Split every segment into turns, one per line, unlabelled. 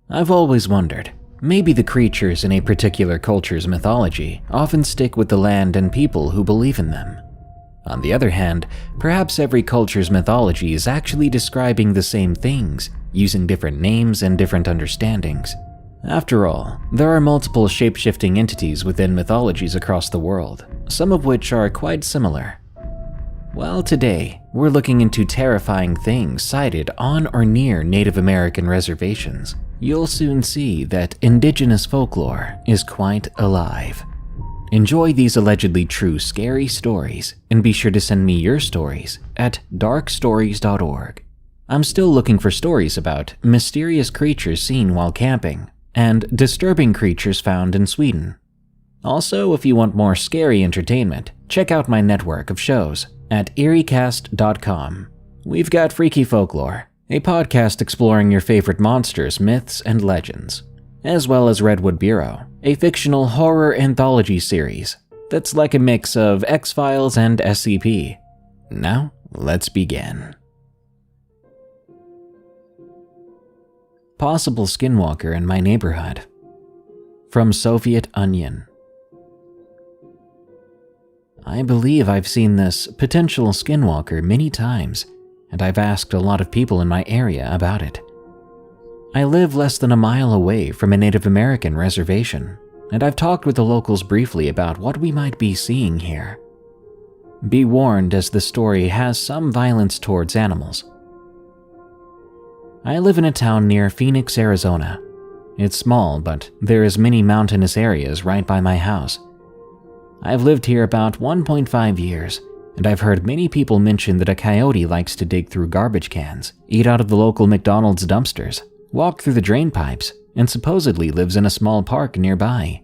I've always wondered, maybe the creatures in a particular culture's mythology often stick with the land and people who believe in them. On the other hand, perhaps every culture's mythology is actually describing the same things, using different names and different understandings. After all, there are multiple shape-shifting entities within mythologies across the world, some of which are quite similar. Well, today, we're looking into terrifying things sighted on or near Native American reservations. You'll soon see that indigenous folklore is quite alive. Enjoy these allegedly true scary stories, and be sure to send me your stories at darkstories.org. I'm still looking for stories about mysterious creatures seen while camping and disturbing creatures found in Sweden. Also, if you want more scary entertainment, check out my network of shows at eeriecast.com. We've got Freaky Folklore, a podcast exploring your favorite monsters, myths, and legends, as well as Redwood Bureau, a fictional horror anthology series that's like a mix of X-Files and SCP. Now, let's begin. Possible skinwalker in my neighborhood. From Soviet Onion. I believe I've seen this potential skinwalker many times, and I've asked a lot of people in my area about it. I live less than a mile away from a Native American reservation, and I've talked with the locals briefly about what we might be seeing here. Be warned, as the story has some violence towards animals. I live in a town near Phoenix, Arizona. It's small, but there is many mountainous areas right by my house. I've lived here about 1.5 years, and I've heard many people mention that a coyote likes to dig through garbage cans, eat out of the local McDonald's dumpsters, walk through the drain pipes, and supposedly lives in a small park nearby.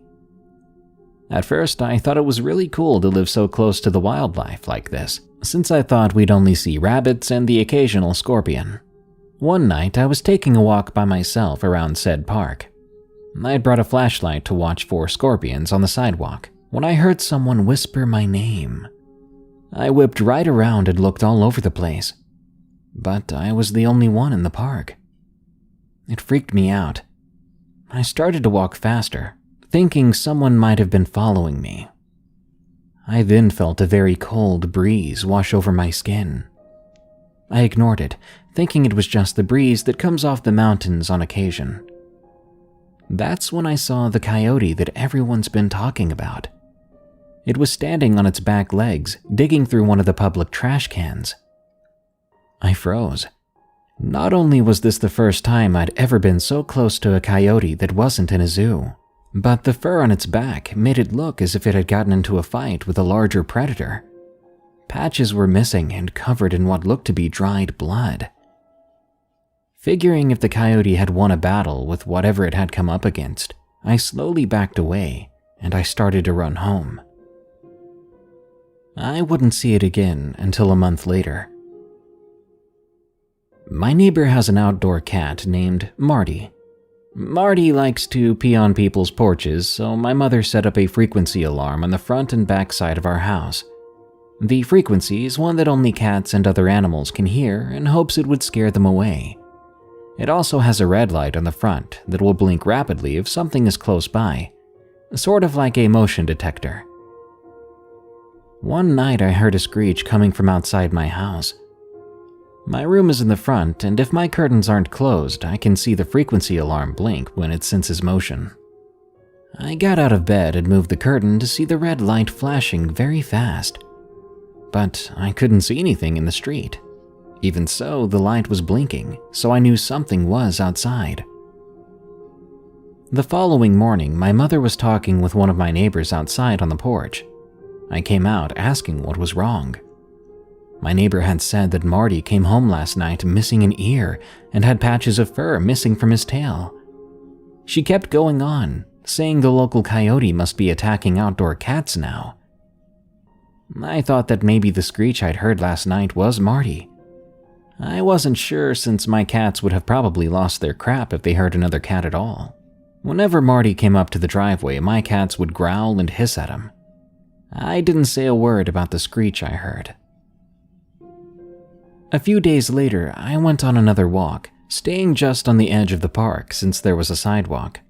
At first, I thought it was really cool to live so close to the wildlife like this, since I thought we'd only see rabbits and the occasional scorpion. One night, I was taking a walk by myself around said park. I'd brought a flashlight to watch for scorpions on the sidewalk when I heard someone whisper my name. I whipped right around and looked all over the place, but I was the only one in the park. It freaked me out. I started to walk faster, thinking someone might have been following me. I then felt a very cold breeze wash over my skin. I ignored it, thinking it was just the breeze that comes off the mountains on occasion. That's when I saw the coyote that everyone's been talking about. It was standing on its back legs, digging through one of the public trash cans. I froze. Not only was this the first time I'd ever been so close to a coyote that wasn't in a zoo, but the fur on its back made it look as if it had gotten into a fight with a larger predator. Patches were missing and covered in what looked to be dried blood. Figuring if the coyote had won a battle with whatever it had come up against, I slowly backed away and I started to run home. I wouldn't see it again until a month later. My neighbor has an outdoor cat named Marty. Marty likes to pee on people's porches, so my mother set up a frequency alarm on the front and back side of our house. The frequency is one that only cats and other animals can hear in hopes it would scare them away. It also has a red light on the front that will blink rapidly if something is close by, sort of like a motion detector. One night I heard a screech coming from outside my house. My room is in the front, and if my curtains aren't closed, I can see the frequency alarm blink when it senses motion. I got out of bed and moved the curtain to see the red light flashing very fast. But I couldn't see anything in the street. Even so, the light was blinking, so I knew something was outside. The following morning, my mother was talking with one of my neighbors outside on the porch. I came out asking what was wrong. My neighbor had said that Marty came home last night missing an ear and had patches of fur missing from his tail. She kept going on, saying the local coyote must be attacking outdoor cats now. I thought that maybe the screech I'd heard last night was Marty. I wasn't sure, since my cats would have probably lost their crap if they heard another cat at all. Whenever Marty came up to the driveway, my cats would growl and hiss at him. I didn't say a word about the screech I heard. A few days later, I went on another walk, staying just on the edge of the park since there was a sidewalk.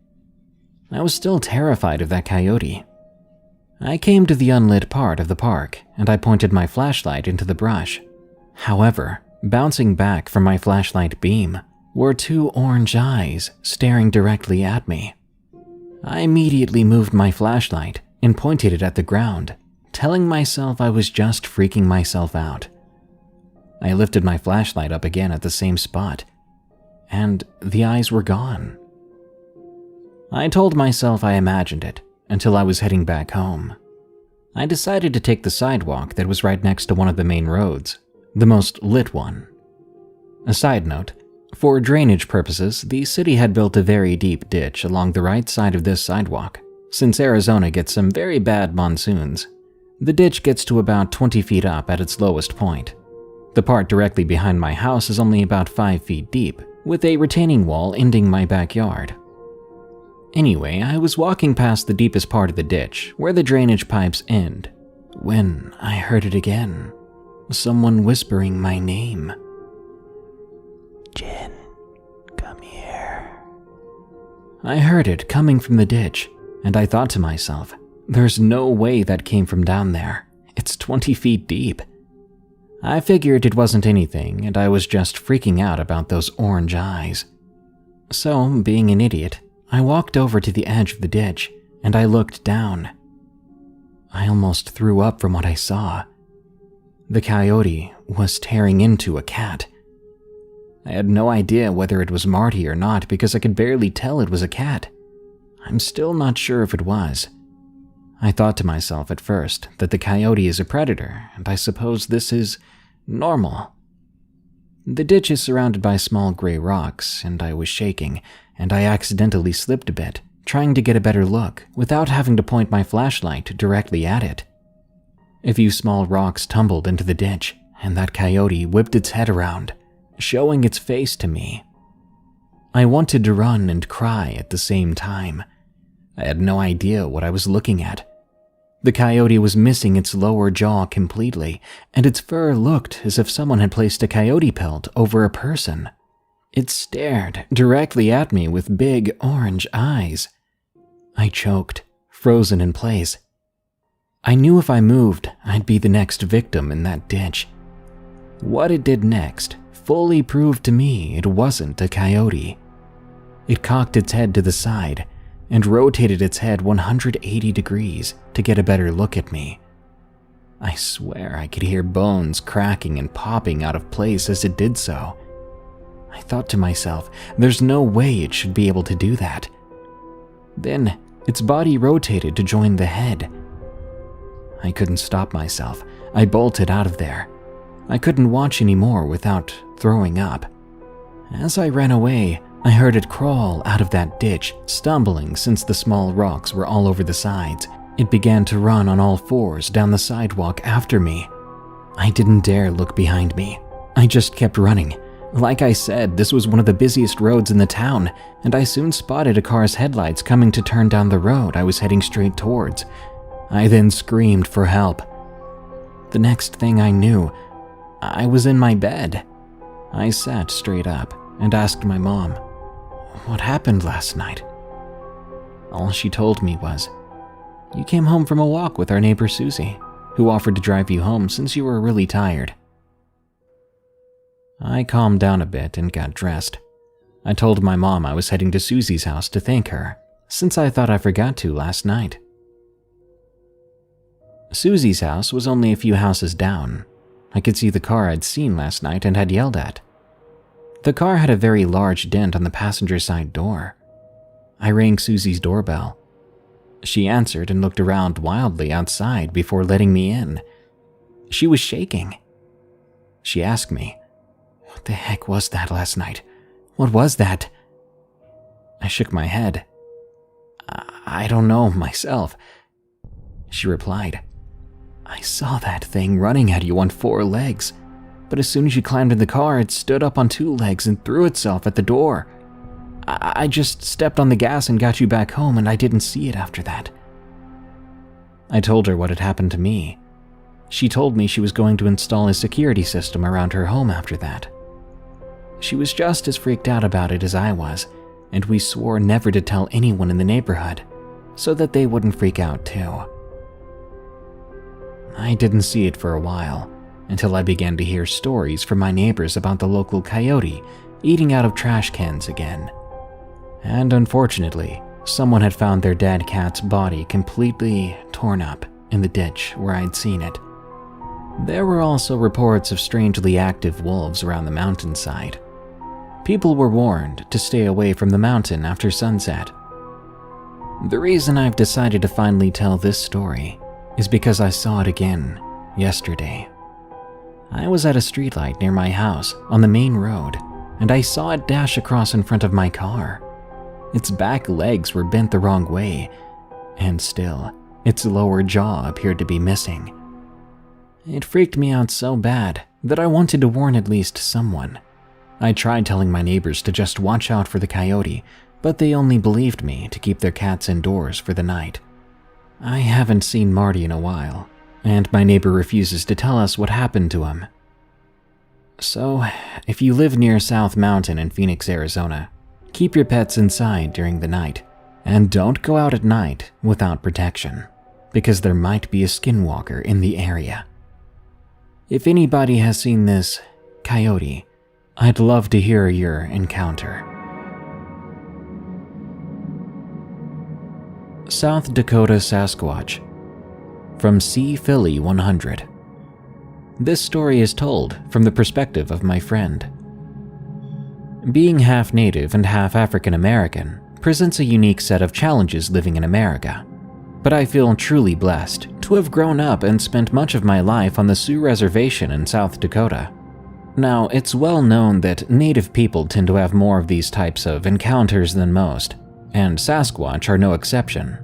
I was still terrified of that coyote. I came to the unlit part of the park and I pointed my flashlight into the brush. However, bouncing back from my flashlight beam were two orange eyes staring directly at me. I immediately moved my flashlight and pointed it at the ground, telling myself I was just freaking myself out. I lifted my flashlight up again at the same spot, and the eyes were gone. I told myself I imagined it until I was heading back home. I decided to take the sidewalk that was right next to one of the main roads, the most lit one. A side note, for drainage purposes, the city had built a very deep ditch along the right side of this sidewalk. Since Arizona gets some very bad monsoons, the ditch gets to about 20 feet up at its lowest point. The part directly behind my house is only about 5 feet deep, with a retaining wall ending my backyard. Anyway, I was walking past the deepest part of the ditch, where the drainage pipes end, when I heard it again. Someone whispering my name. "Jen, come here." I heard it coming from the ditch, and I thought to myself, there's no way that came from down there. It's 20 feet deep. I figured it wasn't anything, and I was just freaking out about those orange eyes. So, being an idiot, I walked over to the edge of the ditch, and I looked down. I almost threw up from what I saw. The coyote was tearing into a cat. I had no idea whether it was Marty or not because I could barely tell it was a cat. I'm still not sure if it was. I thought to myself at first that the coyote is a predator, and I suppose this is normal. The ditch is surrounded by small gray rocks, and I was shaking, and I accidentally slipped a bit, trying to get a better look without having to point my flashlight directly at it. A few small rocks tumbled into the ditch, and that coyote whipped its head around, showing its face to me. I wanted to run and cry at the same time. I had no idea what I was looking at. The coyote was missing its lower jaw completely, and its fur looked as if someone had placed a coyote pelt over a person. It stared directly at me with big orange eyes. I choked, frozen in place. I knew if I moved, I'd be the next victim in that ditch. What it did next fully proved to me it wasn't a coyote. It cocked its head to the side and rotated its head 180 degrees to get a better look at me. I swear I could hear bones cracking and popping out of place as it did so. I thought to myself, there's no way it should be able to do that. Then its body rotated to join the head. I couldn't stop myself. I bolted out of there. I couldn't watch anymore without throwing up. As I ran away, I heard it crawl out of that ditch, stumbling since the small rocks were all over the sides. It began to run on all fours down the sidewalk after me. I didn't dare look behind me. I just kept running. Like I said, this was one of the busiest roads in the town, and I soon spotted a car's headlights coming to turn down the road I was heading straight towards. I then screamed for help. The next thing I knew, I was in my bed. I sat straight up and asked my mom, "What happened last night?" All she told me was, "You came home from a walk with our neighbor Susie, who offered to drive you home since you were really tired." I calmed down a bit and got dressed. I told my mom I was heading to Susie's house to thank her, since I thought I forgot to last night. Susie's house was only a few houses down. I could see the car I'd seen last night and had yelled at. The car had a very large dent on the passenger side door. I rang Susie's doorbell. She answered and looked around wildly outside before letting me in. She was shaking. She asked me, "What the heck was that last night? What was that?" I shook my head. I don't know myself." She replied, "I saw that thing running at you on 4 legs, but as soon as you climbed in the car, it stood up on 2 legs and threw itself at the door. I just stepped on the gas and got you back home, and I didn't see it after that." I told her what had happened to me. She told me she was going to install a security system around her home after that. She was just as freaked out about it as I was, and we swore never to tell anyone in the neighborhood, so that they wouldn't freak out too. I didn't see it for a while, until I began to hear stories from my neighbors about the local coyote eating out of trash cans again. And unfortunately, someone had found their dead cat's body completely torn up in the ditch where I'd seen it. There were also reports of strangely active wolves around the mountainside. People were warned to stay away from the mountain after sunset. The reason I've decided to finally tell this story is because I saw it again yesterday. I was at a streetlight near my house on the main road, and I saw it dash across in front of my car. Its back legs were bent the wrong way, and still, its lower jaw appeared to be missing. It freaked me out so bad that I wanted to warn at least someone. I tried telling my neighbors to just watch out for the coyote, but they only believed me to keep their cats indoors for the night. I haven't seen Marty in a while, and my neighbor refuses to tell us what happened to him. So, if you live near South Mountain in Phoenix, Arizona, keep your pets inside during the night, and don't go out at night without protection, because there might be a skinwalker in the area. If anybody has seen this coyote, I'd love to hear your encounter. South Dakota Sasquatch, from C. Philly 100. This story is told from the perspective of my friend. Being half Native and half African American presents a unique set of challenges living in America, but I feel truly blessed to have grown up and spent much of my life on the Sioux Reservation in South Dakota. Now, it's well known that Native people tend to have more of these types of encounters than most, and Sasquatch are no exception.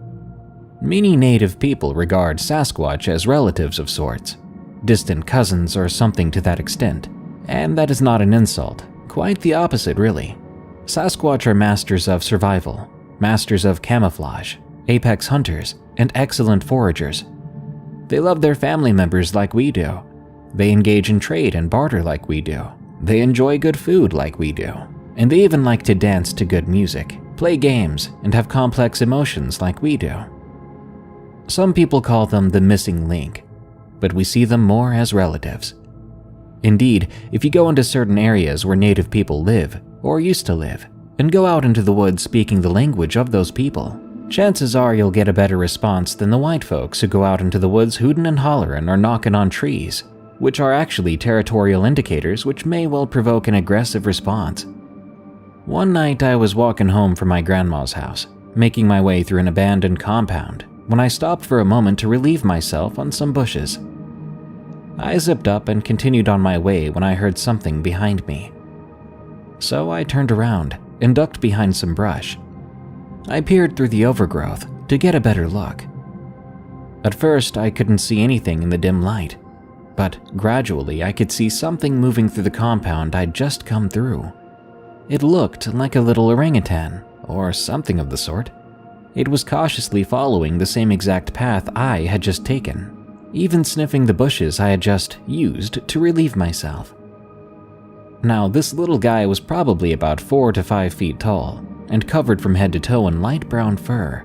Many Native people regard Sasquatch as relatives of sorts, distant cousins or something to that extent, and that is not an insult, quite the opposite really. Sasquatch are masters of survival, masters of camouflage, apex hunters, and excellent foragers. They love their family members like we do. They engage in trade and barter like we do. They enjoy good food like we do. And they even like to dance to good music, play games, and have complex emotions like we do. Some people call them the missing link, but we see them more as relatives. Indeed, if you go into certain areas where Native people live, or used to live, and go out into the woods speaking the language of those people, chances are you'll get a better response than the white folks who go out into the woods hootin' and hollerin' or knocking on trees, which are actually territorial indicators which may well provoke an aggressive response. One night I was walking home from my grandma's house, making my way through an abandoned compound, when I stopped for a moment to relieve myself on some bushes. I zipped up and continued on my way when I heard something behind me. So I turned around and ducked behind some brush. I peered through the overgrowth to get a better look. At first, I couldn't see anything in the dim light, but gradually I could see something moving through the compound I'd just come through. It looked like a little orangutan, or something of the sort. It was cautiously following the same exact path I had just taken, even sniffing the bushes I had just used to relieve myself. Now, this little guy was probably about 4 to 5 feet tall, and covered from head to toe in light brown fur.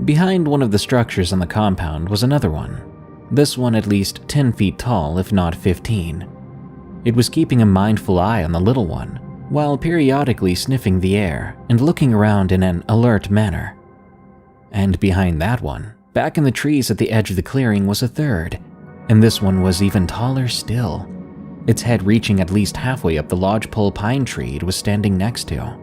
Behind one of the structures on the compound was another one, this one at least 10 feet tall, if not 15. It was keeping a mindful eye on the little one, while periodically sniffing the air and looking around in an alert manner. And behind that one, back in the trees at the edge of the clearing, was a third, and this one was even taller still, its head reaching at least halfway up the lodgepole pine tree it was standing next to.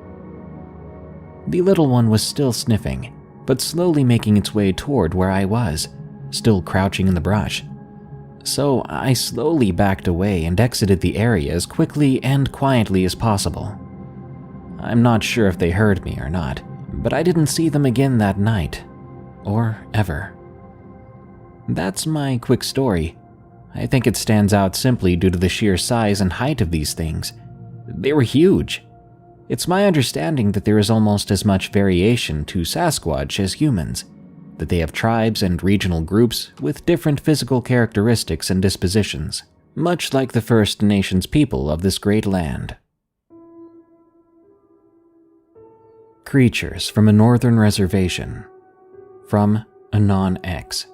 The little one was still sniffing, but slowly making its way toward where I was, still crouching in the brush. So I slowly backed away and exited the area as quickly and quietly as possible. I'm not sure if they heard me or not, but I didn't see them again that night, or ever. That's my quick story. I think it stands out simply due to the sheer size and height of these things. They were huge. It's my understanding that there is almost as much variation to Sasquatch as humans, that they have tribes and regional groups with different physical characteristics and dispositions, much like the First Nations people of this great land. Creatures from a Northern Reservation, from Anon X.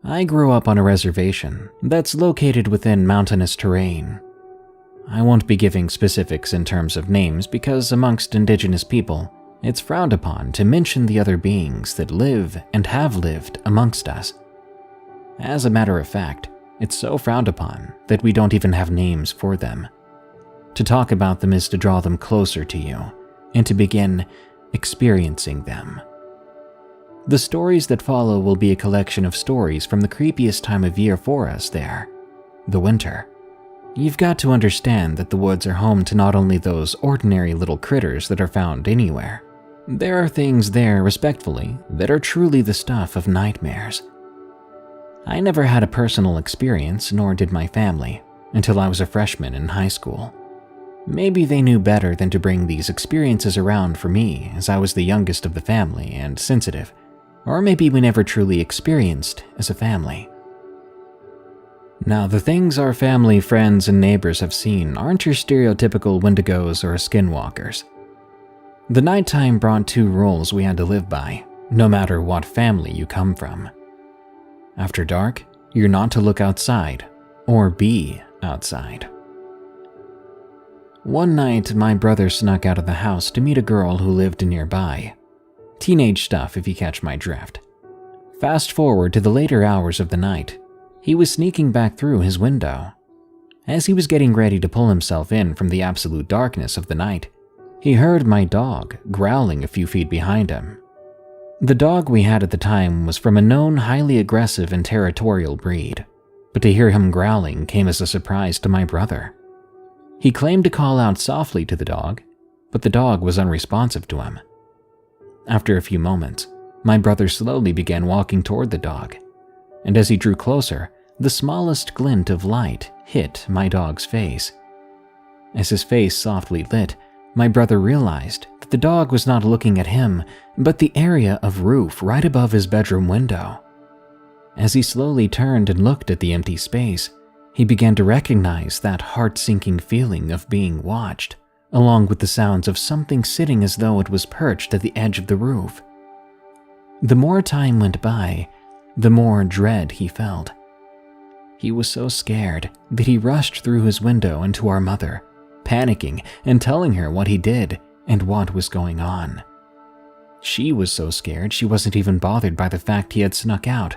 I grew up on a reservation that's located within mountainous terrain. I won't be giving specifics in terms of names because amongst indigenous people, it's frowned upon to mention the other beings that live and have lived amongst us. As a matter of fact, it's so frowned upon that we don't even have names for them. To talk about them is to draw them closer to you and to begin experiencing them. The stories that follow will be a collection of stories from the creepiest time of year for us there, the winter. You've got to understand that the woods are home to not only those ordinary little critters that are found anywhere. There are things there, respectfully, that are truly the stuff of nightmares. I never had a personal experience, nor did my family, until I was a freshman in high school. Maybe they knew better than to bring these experiences around for me, as I was the youngest of the family and sensitive, or maybe we never truly experienced as a family. Now, the things our family, friends, and neighbors have seen aren't your stereotypical Wendigos or skinwalkers. The nighttime brought two rules we had to live by, no matter what family you come from. After dark, you're not to look outside, or be outside. One night, my brother snuck out of the house to meet a girl who lived nearby. Teenage stuff, if you catch my drift. Fast forward to the later hours of the night, he was sneaking back through his window. As he was getting ready to pull himself in from the absolute darkness of the night, he heard my dog growling a few feet behind him. The dog we had at the time was from a known highly aggressive and territorial breed, but to hear him growling came as a surprise to my brother. He claimed to call out softly to the dog, but the dog was unresponsive to him. After a few moments, my brother slowly began walking toward the dog, and as he drew closer, the smallest glint of light hit my dog's face. As his face softly lit, my brother realized that the dog was not looking at him, but the area of roof right above his bedroom window. As he slowly turned and looked at the empty space, he began to recognize that heart-sinking feeling of being watched, along with the sounds of something sitting as though it was perched at the edge of the roof. The more time went by, the more dread he felt. He was so scared that he rushed through his window and to our mother, panicking and telling her what he did and what was going on. She was so scared she wasn't even bothered by the fact he had snuck out.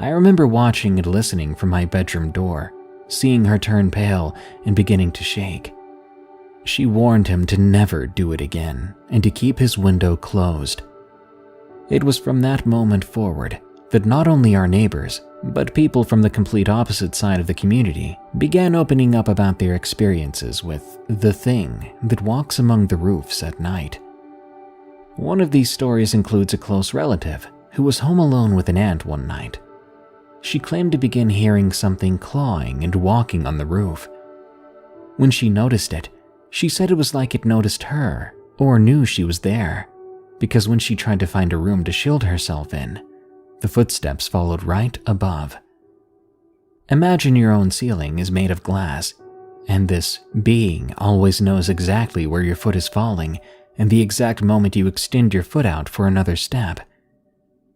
I remember watching and listening from my bedroom door, seeing her turn pale and beginning to shake. She warned him to never do it again and to keep his window closed. It was from that moment forward that not only our neighbors, but people from the complete opposite side of the community began opening up about their experiences with the thing that walks among the roofs at night. One of these stories includes a close relative who was home alone with an aunt one night. She claimed to begin hearing something clawing and walking on the roof. When she noticed it, she said it was like it noticed her or knew she was there, because when she tried to find a room to shield herself in, the footsteps followed right above. Imagine your own ceiling is made of glass, and this being always knows exactly where your foot is falling and the exact moment you extend your foot out for another step.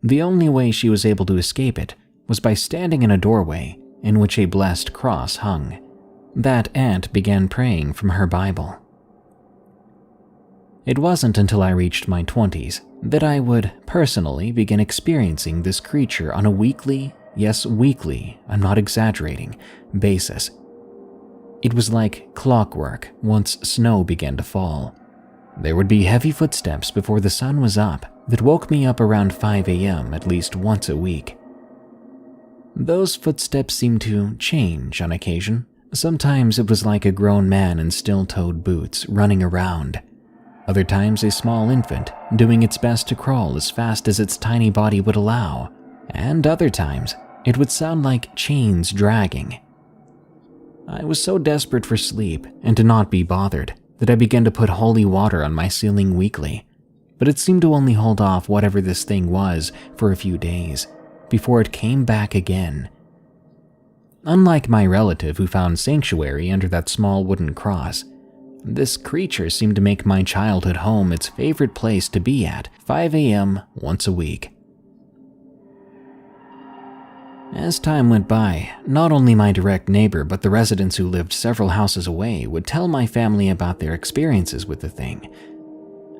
The only way she was able to escape it was by standing in a doorway in which a blessed cross hung. That aunt began praying from her Bible. It wasn't until I reached my 20s that I would personally begin experiencing this creature on a weekly, yes weekly, I'm not exaggerating, basis. It was like clockwork once snow began to fall. There would be heavy footsteps before the sun was up that woke me up around 5 a.m. at least once a week. Those footsteps seemed to change on occasion. Sometimes it was like a grown man in steel-toed boots running around. Other times a small infant doing its best to crawl as fast as its tiny body would allow. And other times it would sound like chains dragging. I was so desperate for sleep and to not be bothered that I began to put holy water on my ceiling weekly, but it seemed to only hold off whatever this thing was for a few days before it came back again. Unlike my relative who found sanctuary under that small wooden cross, This creature seemed to make my childhood home its favorite place to be at 5 a.m. once a week. As time went by, not only my direct neighbor but the residents who lived several houses away would tell my family about their experiences with the thing.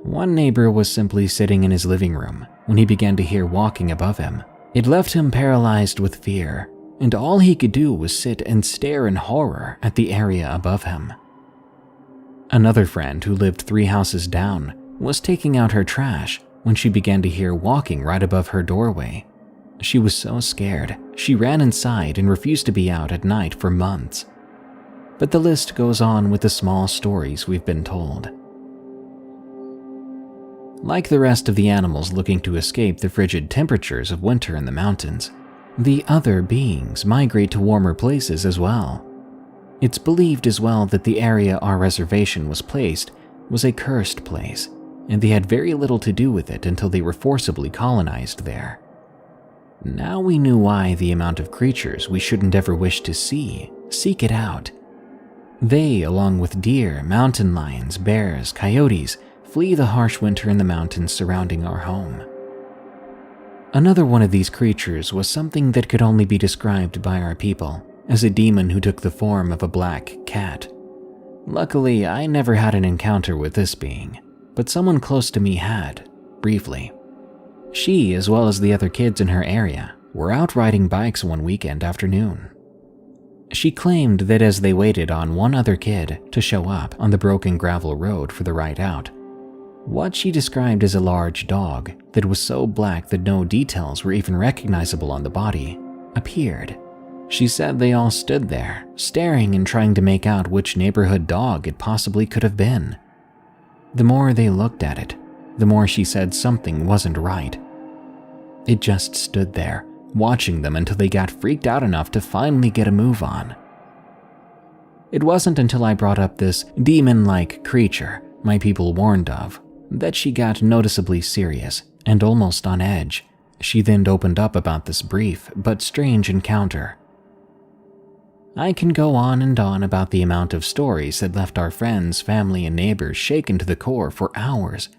One neighbor was simply sitting in his living room when he began to hear walking above him. It left him paralyzed with fear, and all he could do was sit and stare in horror at the area above him. Another friend who lived 3 houses down was taking out her trash when she began to hear walking right above her doorway. She was so scared, she ran inside and refused to be out at night for months. But the list goes on with the small stories we've been told. Like the rest of the animals looking to escape the frigid temperatures of winter in the mountains, the other beings migrate to warmer places as well. It's believed as well that the area our reservation was placed was a cursed place, and they had very little to do with it until they were forcibly colonized there. Now we knew why the amount of creatures we shouldn't ever wish to see seek it out. They, along with deer, mountain lions, bears, coyotes, flee the harsh winter in the mountains surrounding our home. Another one of these creatures was something that could only be described by our people as a demon who took the form of a black cat. Luckily, I never had an encounter with this being, but someone close to me had, briefly. She, as well as the other kids in her area, were out riding bikes one weekend afternoon. She claimed that as they waited on one other kid to show up on the broken gravel road for the ride out, what she described as a large dog that was so black that no details were even recognizable on the body appeared. She said they all stood there, staring and trying to make out which neighborhood dog it possibly could have been. The more they looked at it, the more she said something wasn't right. It just stood there, watching them until they got freaked out enough to finally get a move on. It wasn't until I brought up this demon-like creature my people warned of that she got noticeably serious and almost on edge. She then opened up about this brief but strange encounter. I can go on and on about the amount of stories that left our friends, family, and neighbors shaken to the core for hours,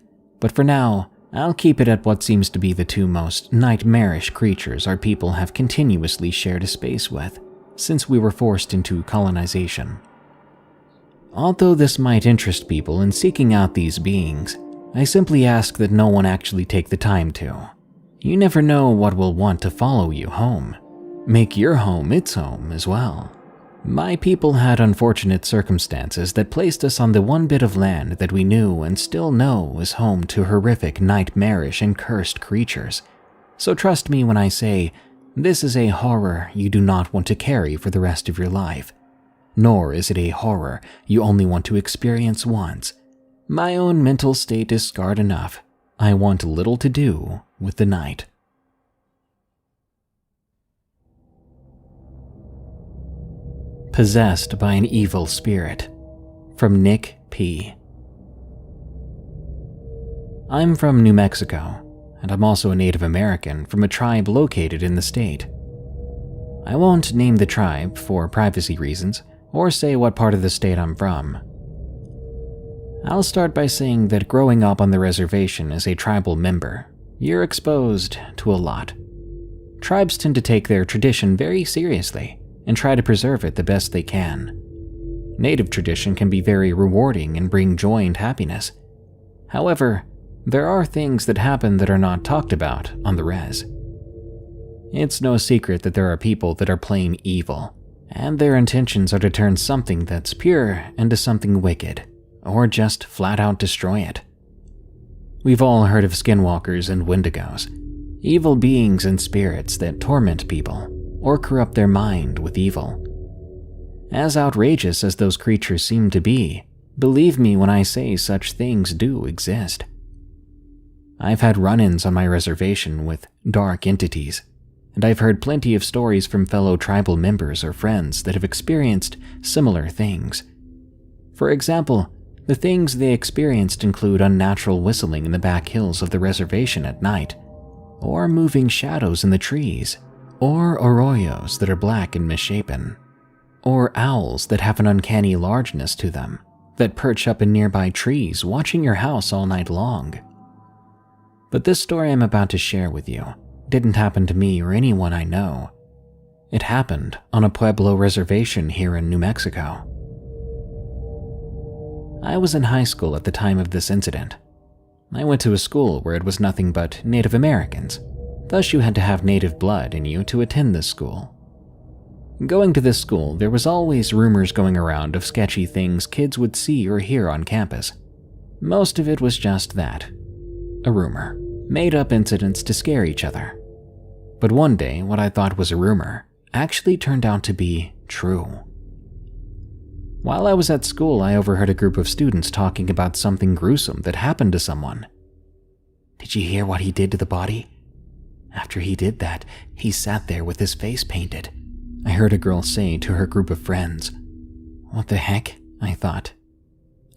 but for now, I'll keep it at what seems to be the 2 most nightmarish creatures our people have continuously shared a space with since we were forced into colonization. Although this might interest people in seeking out these beings, I simply ask that no one actually take the time to. You never know what will want to follow you home. Make your home its home as well. My people had unfortunate circumstances that placed us on the one bit of land that we knew and still know is home to horrific, nightmarish, and cursed creatures. So trust me when I say, this is a horror you do not want to carry for the rest of your life. Nor is it a horror you only want to experience once. My own mental state is scarred enough. I want little to do with the night. Possessed by an Evil Spirit, from Nick P. I'm from New Mexico, and I'm also a Native American from a tribe located in the state. I won't name the tribe for privacy reasons, or say what part of the state I'm from. I'll start by saying that growing up on the reservation as a tribal member, you're exposed to a lot. Tribes tend to take their tradition very seriously and try to preserve it the best they can. Native tradition can be very rewarding and bring joy and happiness. However, there are things that happen that are not talked about on the res. It's no secret that there are people that are plain evil, and their intentions are to turn something that's pure into something wicked, or just flat out destroy it. We've all heard of skinwalkers and wendigos, evil beings and spirits that torment people or corrupt their mind with evil. As outrageous as those creatures seem to be, believe me when I say such things do exist. I've had run-ins on my reservation with dark entities, and I've heard plenty of stories from fellow tribal members or friends that have experienced similar things. For example, the things they experienced include unnatural whistling in the back hills of the reservation at night, or moving shadows in the trees, or arroyos that are black and misshapen, or owls that have an uncanny largeness to them, that perch up in nearby trees watching your house all night long. But this story I'm about to share with you didn't happen to me or anyone I know. It happened on a Pueblo reservation here in New Mexico. I was in high school at the time of this incident. I went to a school where it was nothing but Native Americans, thus you had to have native blood in you to attend this school. Going to this school, there was always rumors going around of sketchy things kids would see or hear on campus. Most of it was just that, a rumor, made up incidents to scare each other. But one day, what I thought was a rumor actually turned out to be true. While I was at school, I overheard a group of students talking about something gruesome that happened to someone. "Did you hear what he did to the body? After he did that, he sat there with his face painted," I heard a girl say to her group of friends. What the heck? I thought.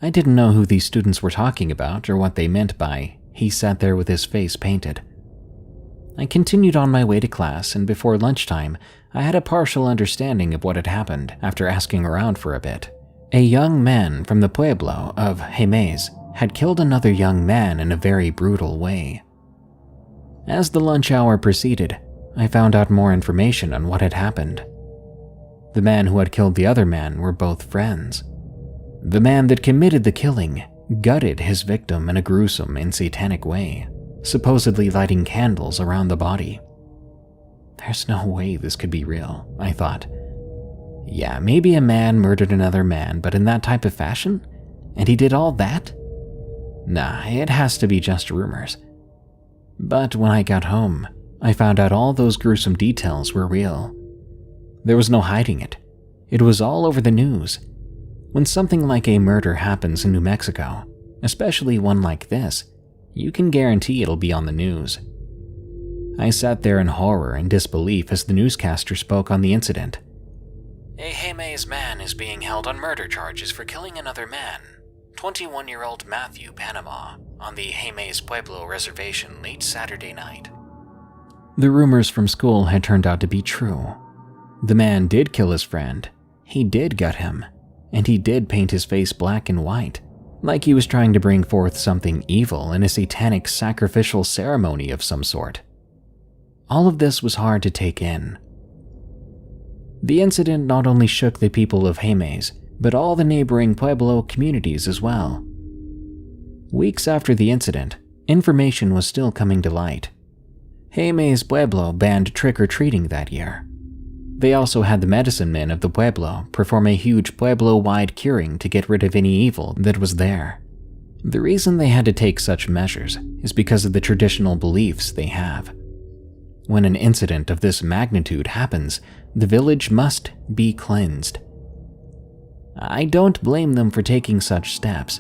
I didn't know who these students were talking about or what they meant by "he sat there with his face painted." I continued on my way to class, and before lunchtime, I had a partial understanding of what had happened after asking around for a bit. A young man from the Pueblo of Jemez had killed another young man in a very brutal way. As the lunch hour proceeded, I found out more information on what had happened. The man who had killed the other man were both friends. The man that committed the killing gutted his victim in a gruesome and satanic way, supposedly lighting candles around the body. There's no way this could be real, I thought. Yeah, maybe a man murdered another man, but in that type of fashion? And he did all that? Nah, it has to be just rumors. But when I got home, I found out all those gruesome details were real. There was no hiding it. It was all over the news. When something like a murder happens in New Mexico, especially one like this, you can guarantee it'll be on the news. I sat there in horror and disbelief as the newscaster spoke on the incident. A Jemez man is being held on murder charges for killing another man, 21-year-old Matthew Panama, on the Jemez Pueblo reservation late Saturday night. The rumors from school had turned out to be true. The man did kill his friend, he did gut him, and he did paint his face black and white, like he was trying to bring forth something evil in a satanic sacrificial ceremony of some sort. All of this was hard to take in. The incident not only shook the people of Jemez, but all the neighboring Pueblo communities as well. Weeks after the incident, information was still coming to light. Jemez Pueblo banned trick-or-treating that year. They also had the medicine men of the Pueblo perform a huge Pueblo-wide curing to get rid of any evil that was there. The reason they had to take such measures is because of the traditional beliefs they have. When an incident of this magnitude happens, the village must be cleansed. I don't blame them for taking such steps.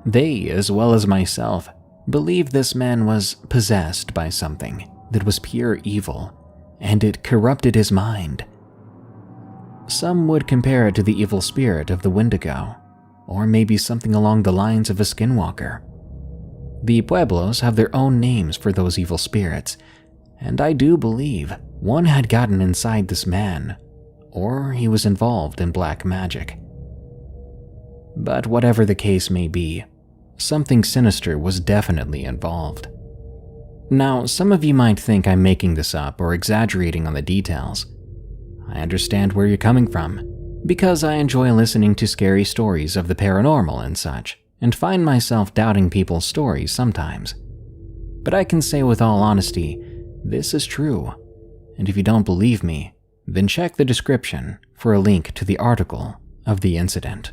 They, as well as myself, believe this man was possessed by something that was pure evil, and it corrupted his mind. Some would compare it to the evil spirit of the Wendigo, or maybe something along the lines of a skinwalker. The Pueblos have their own names for those evil spirits, and I do believe one had gotten inside this man, or he was involved in black magic. But whatever the case may be, something sinister was definitely involved. Now, some of you might think I'm making this up or exaggerating on the details. I understand where you're coming from, because I enjoy listening to scary stories of the paranormal and such, and find myself doubting people's stories sometimes. But I can say with all honesty, this is true, and if you don't believe me, then check the description for a link to the article of the incident.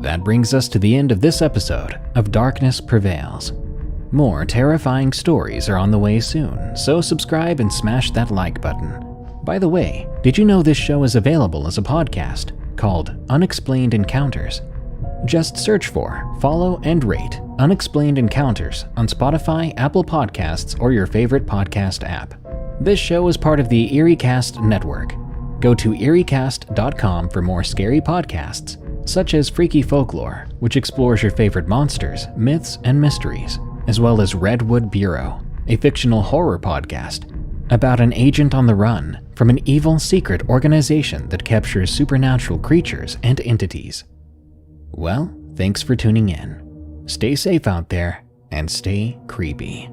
That brings us to the end of this episode of Darkness Prevails. More terrifying stories are on the way soon, so subscribe and smash that like button. By the way, did you know this show is available as a podcast called Unexplained Encounters? Just search for, follow, and rate Unexplained Encounters on Spotify, Apple Podcasts, or your favorite podcast app. This show is part of the EerieCast network. Go to EerieCast.com for more scary podcasts, such as Freaky Folklore, which explores your favorite monsters, myths, and mysteries, as well as Redwood Bureau, a fictional horror podcast, about an agent on the run from an evil secret organization that captures supernatural creatures and entities. Well, thanks for tuning in. Stay safe out there and stay creepy,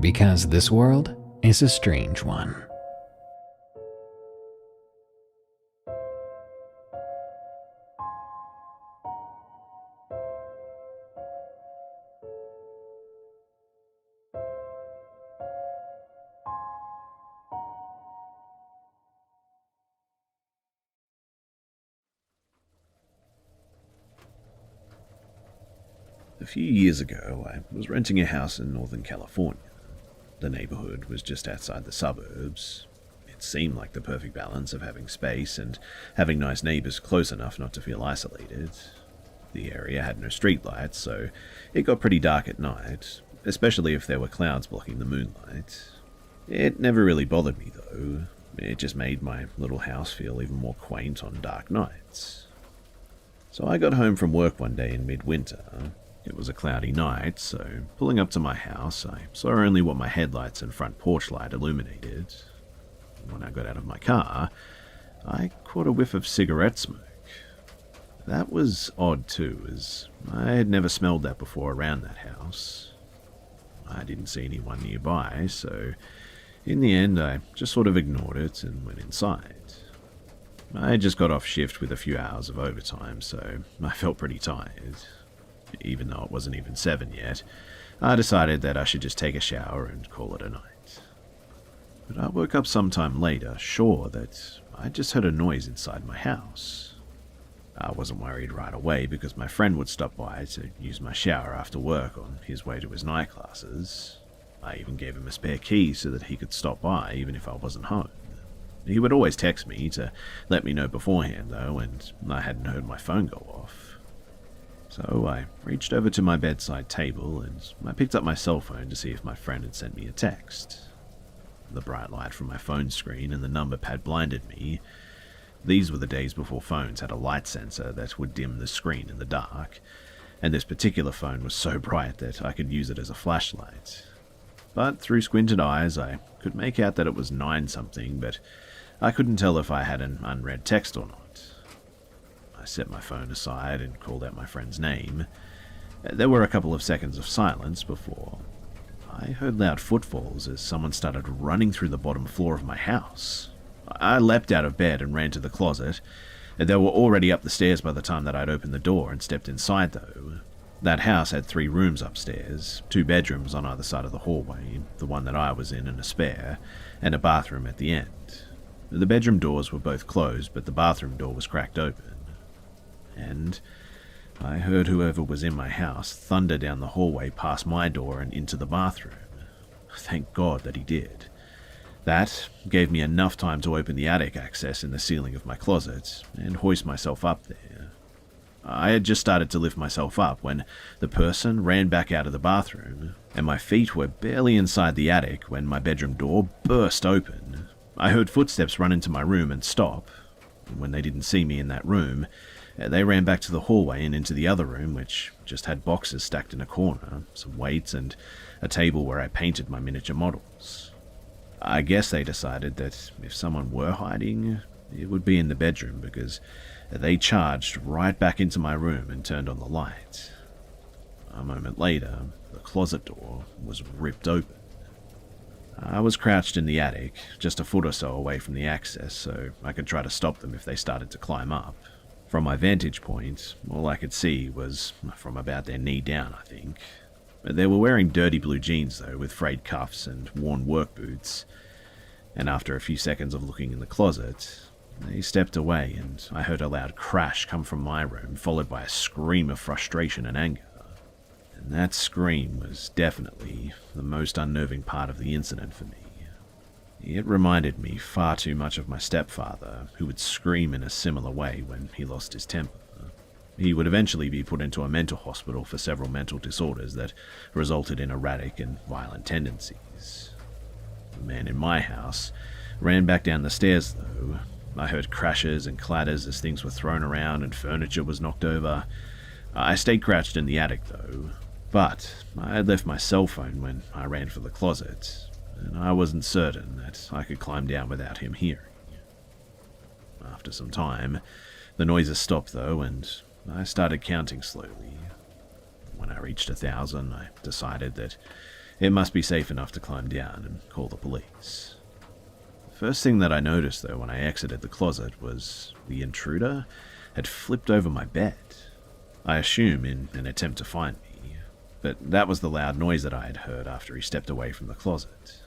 because this world is a strange one.
A few years ago, I was renting a house in Northern California. The neighborhood was just outside the suburbs. It seemed like the perfect balance of having space and having nice neighbors close enough not to feel isolated. The area had no streetlights, so it got pretty dark at night, especially if there were clouds blocking the moonlight. It never really bothered me, though. It just made my little house feel even more quaint on dark nights. So I got home from work one day in midwinter. It was a cloudy night, so pulling up to my house, I saw only what my headlights and front porch light illuminated. When I got out of my car, I caught a whiff of cigarette smoke. That was odd too, as I had never smelled that before around that house. I didn't see anyone nearby, so in the end I just sort of ignored it and went inside. I just got off shift with a few hours of overtime, so I felt pretty tired. Even though it wasn't even 7 yet, I decided that I should just take a shower and call it a night. But I woke up sometime later, sure that I just heard a noise inside my house. I wasn't worried right away because my friend would stop by to use my shower after work on his way to his night classes. I even gave him a spare key so that he could stop by even if I wasn't home. He would always text me to let me know beforehand though, and I hadn't heard my phone go off. So I reached over to my bedside table and I picked up my cell phone to see if my friend had sent me a text. The bright light from my phone screen and the number pad blinded me. These were the days before phones had a light sensor that would dim the screen in the dark, and this particular phone was so bright that I could use it as a flashlight. But through squinted eyes I could make out that it was 9-something, but I couldn't tell if I had an unread text or not. I set my phone aside and called out my friend's name. There were a couple of seconds of silence before I heard loud footfalls as someone started running through the bottom floor of my house. I leapt out of bed and ran to the closet. They were already up the stairs by the time that I'd opened the door and stepped inside though. That house had 3 rooms upstairs, 2 bedrooms on either side of the hallway, the one that I was in and a spare, and a bathroom at the end. The bedroom doors were both closed, but the bathroom door was cracked open. And I heard whoever was in my house thunder down the hallway past my door and into the bathroom. Thank God that he did. That gave me enough time to open the attic access in the ceiling of my closet and hoist myself up there. I had just started to lift myself up when the person ran back out of the bathroom, and my feet were barely inside the attic when my bedroom door burst open. I heard footsteps run into my room and stop. When they didn't see me in that room, they ran back to the hallway and into the other room, which just had boxes stacked in a corner, some weights, and a table where I painted my miniature models. I guess they decided that if someone were hiding, it would be in the bedroom because they charged right back into my room and turned on the light. A moment later, the closet door was ripped open. I was crouched in the attic, just a foot or so away from the access, so I could try to stop them if they started to climb up. From my vantage point, all I could see was from about their knee down, I think. They were wearing dirty blue jeans, though, with frayed cuffs and worn work boots. And after a few seconds of looking in the closet, they stepped away, and I heard a loud crash come from my room, followed by a scream of frustration and anger. And that scream was definitely the most unnerving part of the incident for me. It reminded me far too much of my stepfather, who would scream in a similar way when he lost his temper. He would eventually be put into a mental hospital for several mental disorders that resulted in erratic and violent tendencies. The man in my house ran back down the stairs, though. I heard crashes and clatters as things were thrown around and furniture was knocked over. I stayed crouched in the attic, though, but I had left my cell phone when I ran for the closet. and I wasn't certain that I could climb down without him hearing. After some time, the noises stopped though, and I started counting slowly. When I reached 1,000, I decided that it must be safe enough to climb down and call the police. The first thing that I noticed though when I exited the closet was the intruder had flipped over my bed. I assume in an attempt to find me, but that was the loud noise that I had heard after he stepped away from the closet.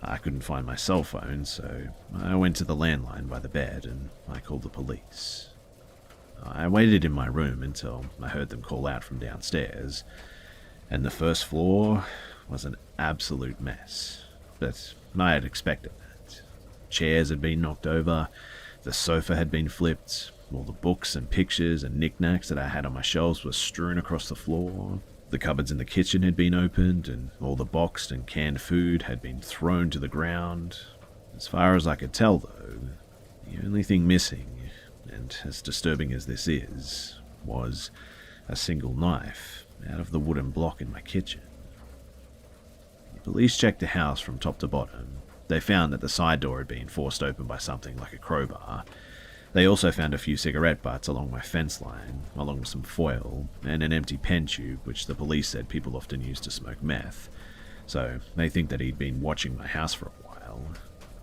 I couldn't find my cell phone, so I went to the landline by the bed and I called the police. I waited in my room until I heard them call out from downstairs, and the first floor was an absolute mess, but I had expected that. Chairs had been knocked over, the sofa had been flipped, all the books and pictures and knickknacks that I had on my shelves were strewn across the floor. The cupboards in the kitchen had been opened, and all the boxed and canned food had been thrown to the ground. As far as I could tell, though, the only thing missing, and as disturbing as this is, was a single knife out of the wooden block in my kitchen. The police checked the house from top to bottom. They found that the side door had been forced open by something like a crowbar. They also found a few cigarette butts along my fence line, along with some foil, and an empty pen tube which the police said people often use to smoke meth, so they think that he'd been watching my house for a while.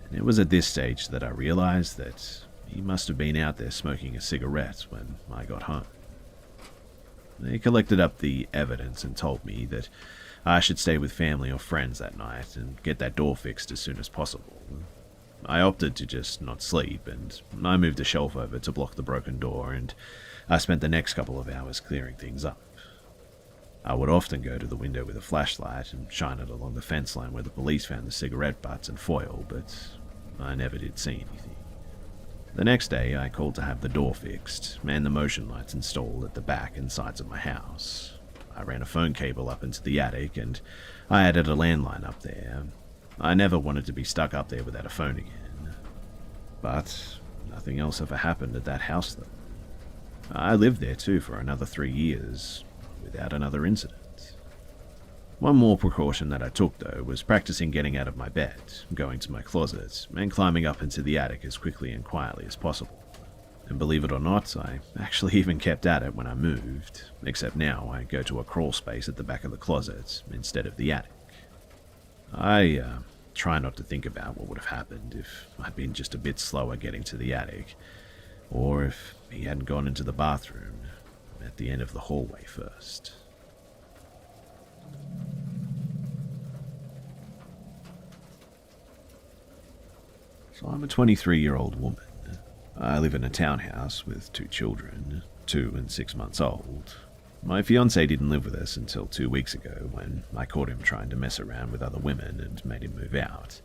And it was at this stage that I realized that he must have been out there smoking a cigarette when I got home. They collected up the evidence and told me that I should stay with family or friends that night and get that door fixed as soon as possible. I opted to just not sleep, and I moved a shelf over to block the broken door, and I spent the next couple of hours clearing things up. I would often go to the window with a flashlight and shine it along the fence line where the police found the cigarette butts and foil, but I never did see anything. The next day, I called to have the door fixed and the motion lights installed at the back and sides of my house. I ran a phone cable up into the attic, and I added a landline up there. I never wanted to be stuck up there without a phone again. But nothing else ever happened at that house, though. I lived there, too, for another 3 years, without another incident. One more precaution that I took, though, was practicing getting out of my bed, going to my closet, and climbing up into the attic as quickly and quietly as possible. And believe it or not, I actually even kept at it when I moved, except now I go to a crawl space at the back of the closet instead of the attic. I try not to think about what would have happened if I'd been just a bit slower getting to the attic, or if he hadn't gone into the bathroom at the end of the hallway first. So I'm a 23-year-old woman. I live in a townhouse with 2 children, 2 and 6 months old. My fiancé didn't live with us until 2 weeks ago when I caught him trying to mess around with other women and made him move out.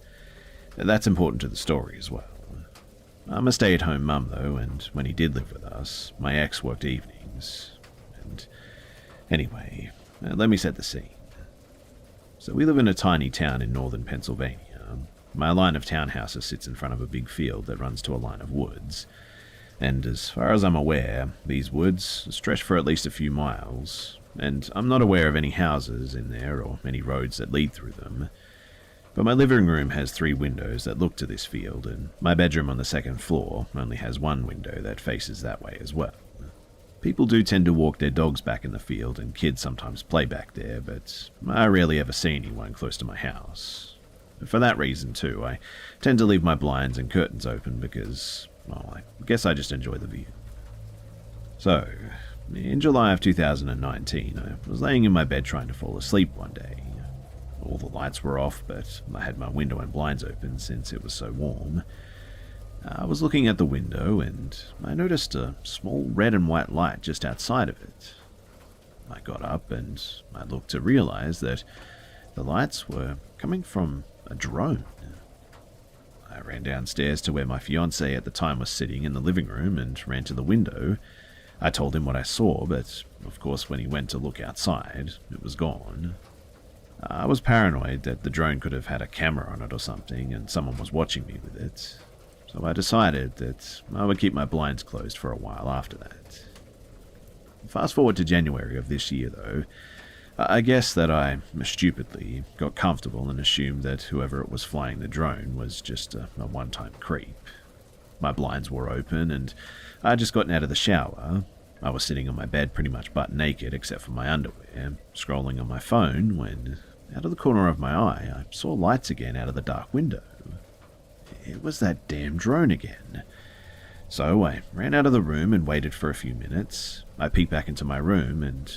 That's important to the story as well. I'm a stay-at-home mum though, and when he did live with us, my ex worked evenings. And anyway, let me set the scene. So we live in a tiny town in northern Pennsylvania. My line of townhouses sits in front of a big field that runs to a line of woods. And as far as I'm aware, these woods stretch for at least a few miles, and I'm not aware of any houses in there or any roads that lead through them. But my living room has 3 windows that look to this field, and my bedroom on the 2nd floor only has 1 window that faces that way as well. People do tend to walk their dogs back in the field, and kids sometimes play back there, but I rarely ever see anyone close to my house. For that reason, too, I tend to leave my blinds and curtains open because, well, I guess I just enjoy the view. So, in July of 2019, I was laying in my bed trying to fall asleep one day. All the lights were off, but I had my window and blinds open since it was so warm. I was looking at the window, and I noticed a small red and white light just outside of it. I got up, and I looked to realize that the lights were coming from a drone. I ran downstairs to where my fiancé at the time was sitting in the living room and ran to the window. I told him what I saw, but of course when he went to look outside, it was gone. I was paranoid that the drone could have had a camera on it or something and someone was watching me with it, so I decided that I would keep my blinds closed for a while after that. Fast forward to January of this year though, I guess that I stupidly got comfortable and assumed that whoever it was flying the drone was just a one-time creep. My blinds were open and I'd just gotten out of the shower. I was sitting on my bed pretty much butt naked except for my underwear, scrolling on my phone when, out of the corner of my eye, I saw lights again out of the dark window. It was that damn drone again. So I ran out of the room and waited for a few minutes. I peeked back into my room and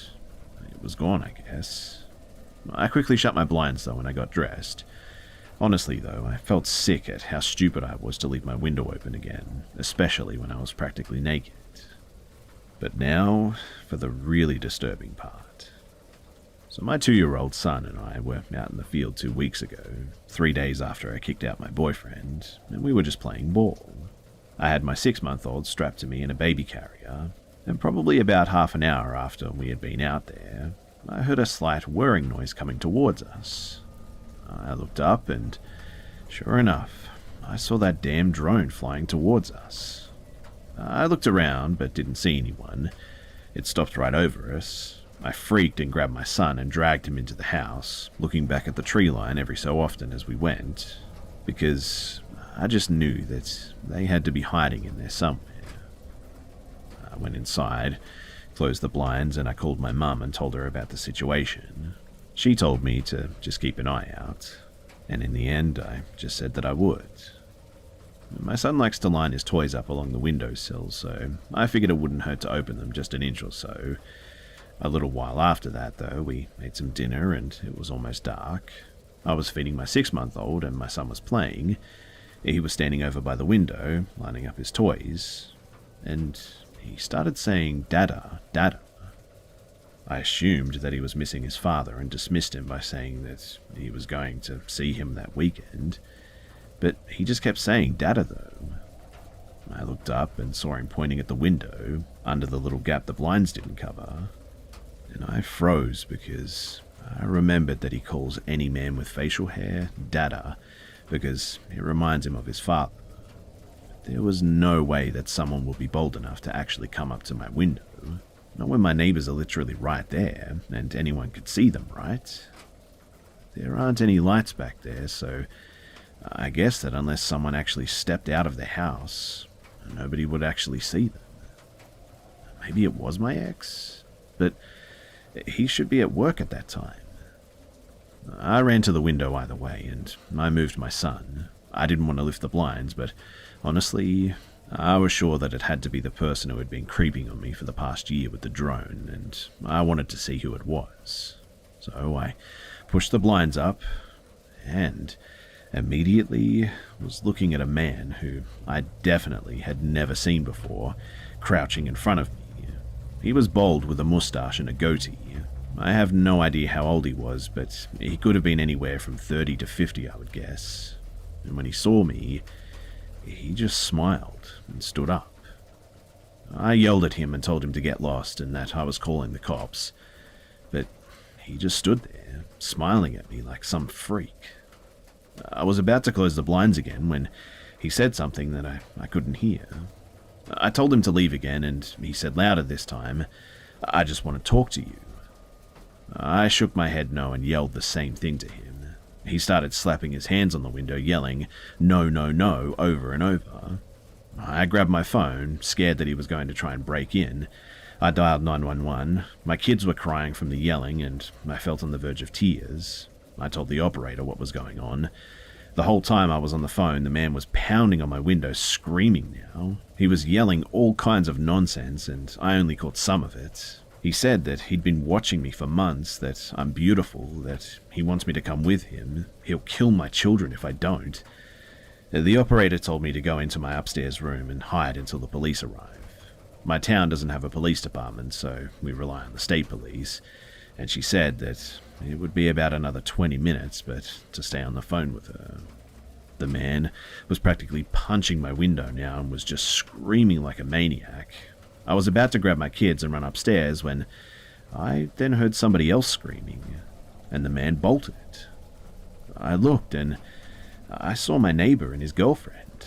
it was gone, I guess. I quickly shut my blinds though when I got dressed. Honestly though, I felt sick at how stupid I was to leave my window open again, especially when I was practically naked. But now for the really disturbing part. So my 2-year-old son and I were out in the field 2 weeks ago, 3 days after I kicked out my boyfriend, and we were just playing ball. I had my 6-month-old strapped to me in a baby carrier, and probably about half an hour after we had been out there, I heard a slight whirring noise coming towards us. I looked up and, sure enough, I saw that damn drone flying towards us. I looked around but didn't see anyone. It stopped right over us. I freaked and grabbed my son and dragged him into the house, looking back at the tree line every so often as we went, because I just knew that they had to be hiding in there somewhere. I went inside, closed the blinds, and I called my mum and told her about the situation. She told me to just keep an eye out, and in the end I just said that I would. My son likes to line his toys up along the windowsill, so I figured it wouldn't hurt to open them just an inch or so. A little while after that, though, we ate some dinner and it was almost dark. I was feeding my 6-month-old and my son was playing. He was standing over by the window, lining up his toys, and he started saying, "Dada, Dada." I assumed that he was missing his father and dismissed him by saying that he was going to see him that weekend. But he just kept saying Dada though. I looked up and saw him pointing at the window, under the little gap the blinds didn't cover, and I froze because I remembered that he calls any man with facial hair Dada because it reminds him of his father. There was no way that someone would be bold enough to actually come up to my window, not when my neighbors are literally right there and anyone could see them, right? There aren't any lights back there, so I guess that unless someone actually stepped out of the house, nobody would actually see them. Maybe it was my ex, but he should be at work at that time. I ran to the window either way, and I moved my son. I didn't want to lift the blinds, but honestly, I was sure that it had to be the person who had been creeping on me for the past year with the drone, and I wanted to see who it was. So I pushed the blinds up, and immediately was looking at a man who I definitely had never seen before, crouching in front of me. He was bald with a mustache and a goatee. I have no idea how old he was, but he could have been anywhere from 30 to 50, I would guess. And when he saw me, he just smiled and stood up. I yelled at him and told him to get lost and that I was calling the cops, but he just stood there, smiling at me like some freak. I was about to close the blinds again when he said something that I couldn't hear. I told him to leave again, and he said louder this time, "I just want to talk to you." I shook my head no and yelled the same thing to him. He started slapping his hands on the window, yelling, "No, no, no," over and over. I grabbed my phone, scared that he was going to try and break in. I dialed 911. My kids were crying from the yelling, and I felt on the verge of tears. I told the operator what was going on. The whole time I was on the phone, the man was pounding on my window, screaming now. He was yelling all kinds of nonsense, and I only caught some of it. He said that he'd been watching me for months, that I'm beautiful, that he wants me to come with him. He'll kill my children if I don't. The operator told me to go into my upstairs room and hide until the police arrive. My town doesn't have a police department, so we rely on the state police, and she said that it would be about another 20 minutes, but to stay on the phone with her. The man was practically punching my window now and was just screaming like a maniac. I was about to grab my kids and run upstairs when I then heard somebody else screaming, and the man bolted. I looked and I saw my neighbor and his girlfriend.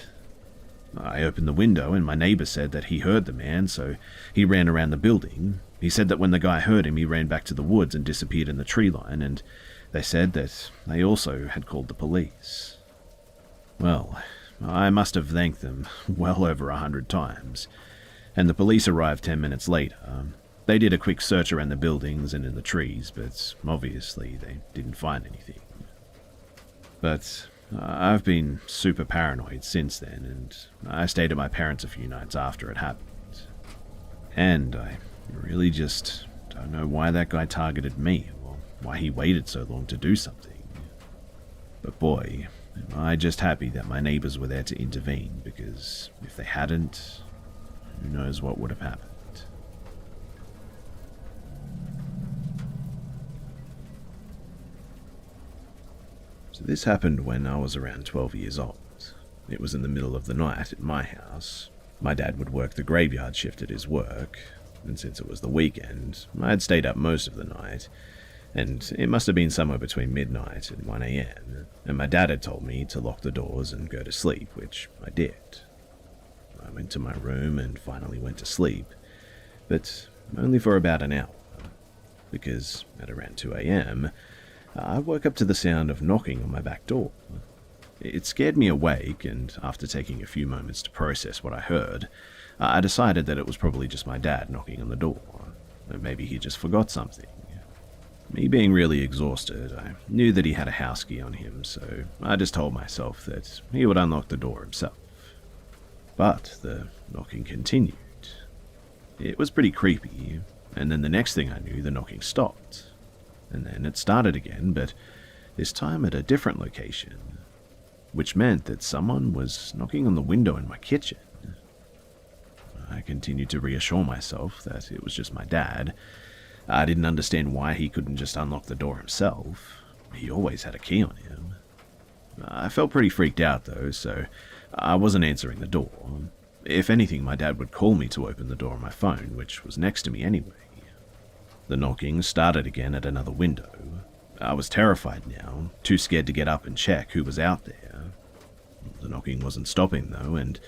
I opened the window and my neighbor said that he heard the man, so he ran around the building. He said that when the guy heard him, he ran back to the woods and disappeared in the tree line, and they said that they also had called the police. Well, I must have thanked them well over 100 times, and the police arrived 10 minutes later. They did a quick search around the buildings and in the trees, but obviously they didn't find anything. But I've been super paranoid since then, and I stayed at my parents' a few nights after it happened. And I really just don't know why that guy targeted me, or why he waited so long to do something. But boy, am I just happy that my neighbors were there to intervene, because if they hadn't, who knows what would have happened. So this happened when I was around 12 years old. It was in the middle of the night at my house. My dad would work the graveyard shift at his work, and since it was the weekend, I had stayed up most of the night, and it must have been somewhere between midnight and 1 a.m, and my dad had told me to lock the doors and go to sleep, which I did. I went to my room and finally went to sleep, but only for about an hour, because at around 2 a.m, I woke up to the sound of knocking on my back door. It scared me awake, and after taking a few moments to process what I heard, I decided that it was probably just my dad knocking on the door, or maybe he just forgot something. Me being really exhausted, I knew that he had a house key on him, so I just told myself that he would unlock the door himself. But the knocking continued. It was pretty creepy, and then the next thing I knew, the knocking stopped. And then it started again, but this time at a different location, which meant that someone was knocking on the window in my kitchen. I continued to reassure myself that it was just my dad. I didn't understand why he couldn't just unlock the door himself. He always had a key on him. I felt pretty freaked out though, so I wasn't answering the door. If anything, my dad would call me to open the door on my phone, which was next to me anyway. The knocking started again at another window. I was terrified now, too scared to get up and check who was out there. The knocking wasn't stopping though, and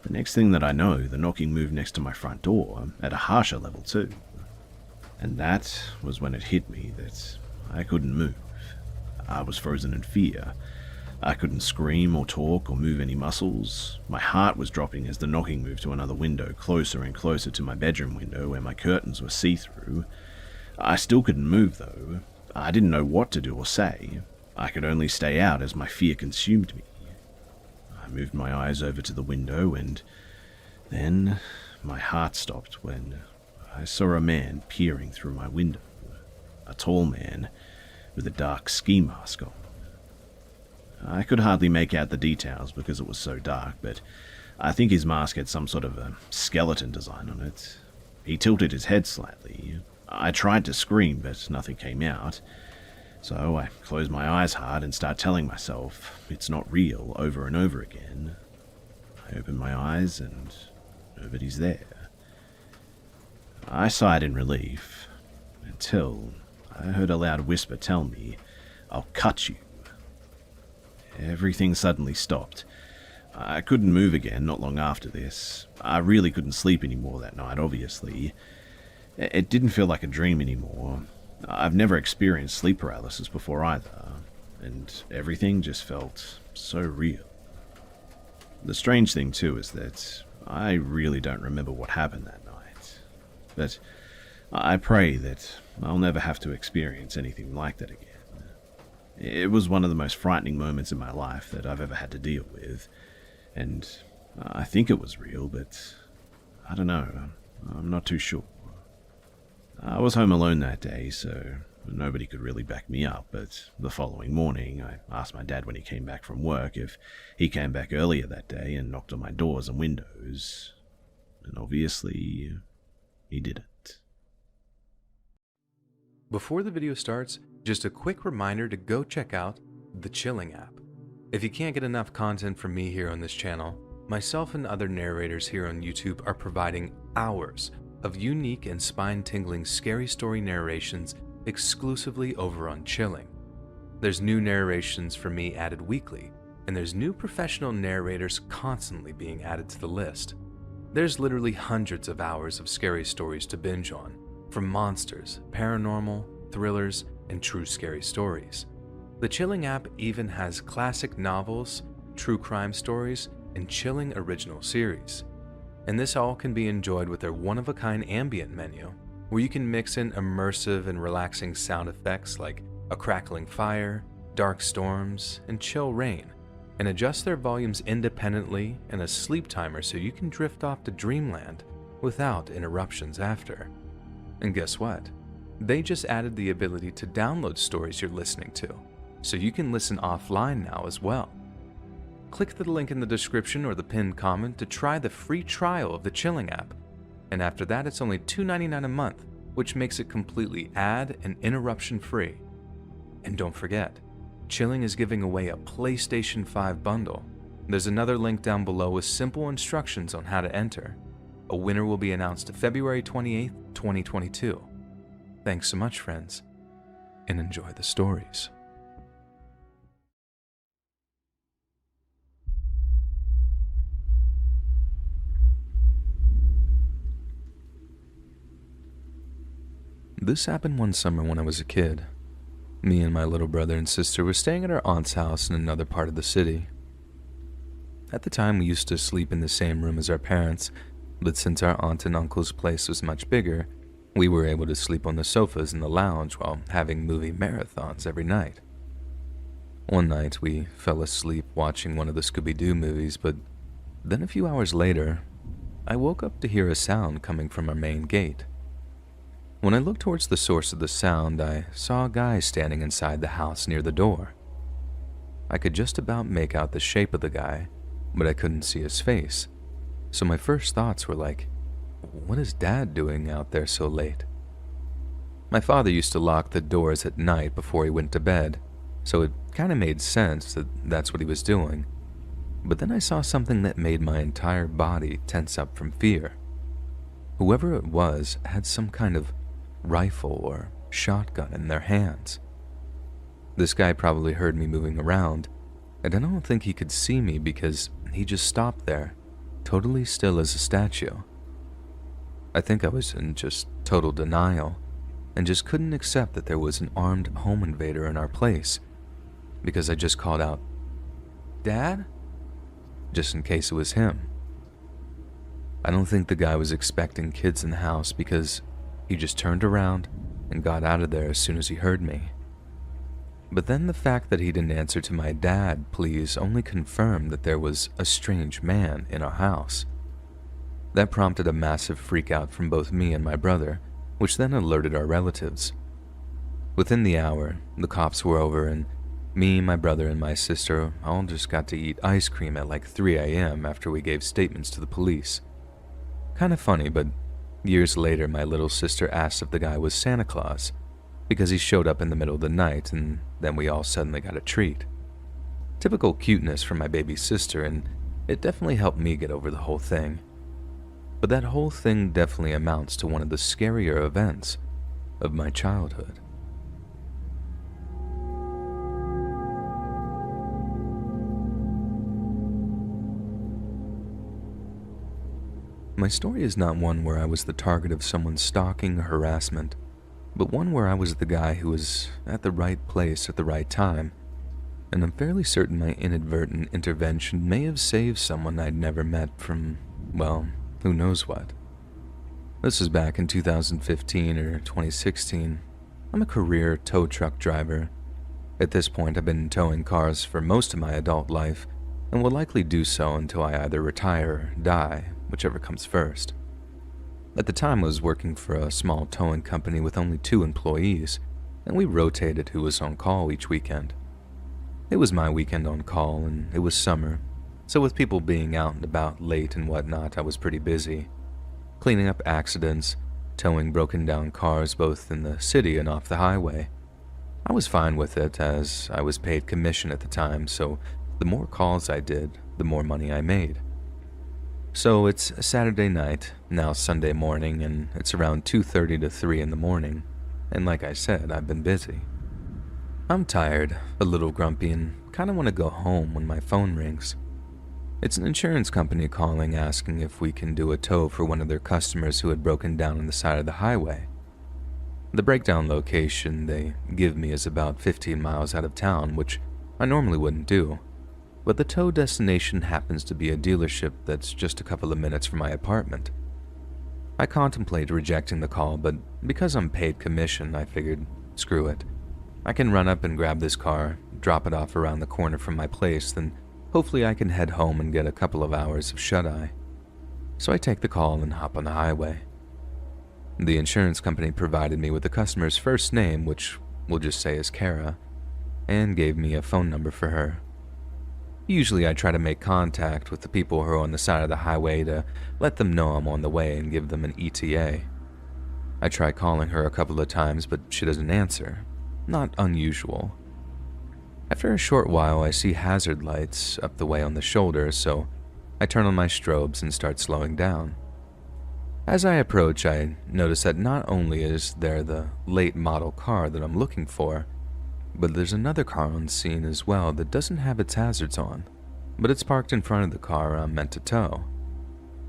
the next thing that I know, the knocking moved next to my front door, at a harsher level too. And that was when it hit me that I couldn't move. I was frozen in fear. I couldn't scream or talk or move any muscles. My heart was dropping as the knocking moved to another window, closer and closer to my bedroom window where my curtains were see-through. I still couldn't move though. I didn't know what to do or say. I could only stay out as my fear consumed me. I moved my eyes over to the window, and then my heart stopped when I saw a man peering through my window. A tall man with a dark ski mask on. I could hardly make out the details because it was so dark, but I think his mask had some sort of a skeleton design on it. He tilted his head slightly. I tried to scream, but nothing came out. So I closed my eyes hard and started telling myself it's not real over and over again. I opened my eyes and nobody's there. I sighed in relief until I heard a loud whisper tell me, "I'll cut you." Everything suddenly stopped. I couldn't move again not long after this. I really couldn't sleep anymore that night, obviously. It didn't feel like a dream anymore. I've never experienced sleep paralysis before either, and everything just felt so real. The strange thing too is that I really don't remember what happened that night, but I pray that I'll never have to experience anything like that again. It was one of the most frightening moments in my life that I've ever had to deal with, and I think it was real, but I don't know, I'm not too sure. I was home alone that day, so nobody could really back me up, but the following morning I asked my dad when he came back from work if he came back earlier that day and knocked on my doors and windows, and obviously he didn't.
Before the video starts, just a quick reminder to go check out the Chilling app. If you can't get enough content from me here on this channel, myself and other narrators here on YouTube are providing hours of unique and spine-tingling scary story narrations exclusively over on Chilling. There's new narrations for me added weekly, and there's new professional narrators constantly being added to the list. There's literally hundreds of hours of scary stories to binge on, from monsters, paranormal, thrillers, and true scary stories. The Chilling app even has classic novels, true crime stories, and chilling original series. And this all can be enjoyed with their one-of-a-kind ambient menu, where you can mix in immersive and relaxing sound effects like a crackling fire, dark storms, and chill rain, and adjust their volumes independently and a sleep timer so you can drift off to dreamland without interruptions after. And guess what? They just added the ability to download stories you're listening to, so you can listen offline now as well. Click the link in the description or the pinned comment to try the free trial of the Chilling app, and after that it's only $2.99 a month, which makes it completely ad and interruption free. And don't forget, Chilling is giving away a PlayStation 5 bundle. There's another link down below with simple instructions on how to enter. A winner will be announced February 28th, 2022. Thanks so much, friends, and enjoy the stories. This happened one summer when I was a kid. Me and my little brother and sister were staying at our aunt's house in another part of the city. At the time, we used to sleep in the same room as our parents, but since our aunt and uncle's place was much bigger, we were able to sleep on the sofas in the lounge while having movie marathons every night. One night, we fell asleep watching one of the Scooby-Doo movies, but then a few hours later, I woke up to hear a sound coming from our main gate. When I looked towards the source of the sound, I saw a guy standing inside the house near the door. I could just about make out the shape of the guy, but I couldn't see his face. So my first thoughts were like, what is Dad doing out there so late? My father used to lock the doors at night before he went to bed, so it kind of made sense that that's what he was doing. But then I saw something that made my entire body tense up from fear. Whoever it was had some kind of rifle or shotgun in their hands. This guy probably heard me moving around, and I don't think he could see me because he just stopped there, totally still as a statue. I think I was in just total denial and just couldn't accept that there was an armed home invader in our place, because I just called out, "Dad?" just in case it was him. I don't think the guy was expecting kids in the house because he just turned around and got out of there as soon as he heard me. But then the fact that he didn't answer to my "Dad, please" only confirmed that there was a strange man in our house. That prompted a massive freak out from both me and my brother, which then alerted our relatives. Within the hour, the cops were over and me, my brother, and my sister all just got to eat ice cream at like 3 a.m. after we gave statements to the police. Kind of funny, but years later my little sister asked if the guy was Santa Claus, because he showed up in the middle of the night and then we all suddenly got a treat. Typical cuteness from my baby sister, and it definitely helped me get over the whole thing. But that whole thing definitely amounts to one of the scarier events of my childhood. My story is not one where I was the target of someone's stalking or harassment, but one where I was the guy who was at the right place at the right time, and I'm fairly certain my inadvertent intervention may have saved someone I'd never met from, well, who knows what. This is back in 2015 or 2016. I'm a career tow truck driver. At this point, I've been towing cars for most of my adult life, and will likely do so until I either retire or die, whichever comes first. At the time, I was working for a small towing company with only 2 employees, and we rotated who was on call each weekend. It was my weekend on call, and it was summer, so with people being out and about late and whatnot, I was pretty busy. Cleaning up accidents, towing broken down cars both in the city and off the highway. I was fine with it, as I was paid commission at the time, so the more calls I did, the more money I made. So it's a Saturday night, now Sunday morning, and it's around 2:30 to 3 in the morning, and like I said, I've been busy. I'm tired, a little grumpy, and kinda want to go home when my phone rings. It's an insurance company calling asking if we can do a tow for one of their customers who had broken down on the side of the highway. The breakdown location they give me is about 15 miles out of town, which I normally wouldn't do, but the tow destination happens to be a dealership that's just a couple of minutes from my apartment. I contemplate rejecting the call, but because I'm paid commission, I figured, screw it. I can run up and grab this car, drop it off around the corner from my place, then hopefully I can head home and get a couple of hours of shut-eye. So I take the call and hop on the highway. The insurance company provided me with the customer's first name, which we'll just say is Kara, and gave me a phone number for her. Usually I try to make contact with the people who are on the side of the highway to let them know I'm on the way and give them an ETA. I try calling her a couple of times, but she doesn't answer. Not unusual. After a short while, I see hazard lights up the way on the shoulder, so I turn on my strobes and start slowing down. As I approach, I notice that not only is there the late model car that I'm looking for, but there's another car on scene as well that doesn't have its hazards on, but it's parked in front of the car I'm meant to tow.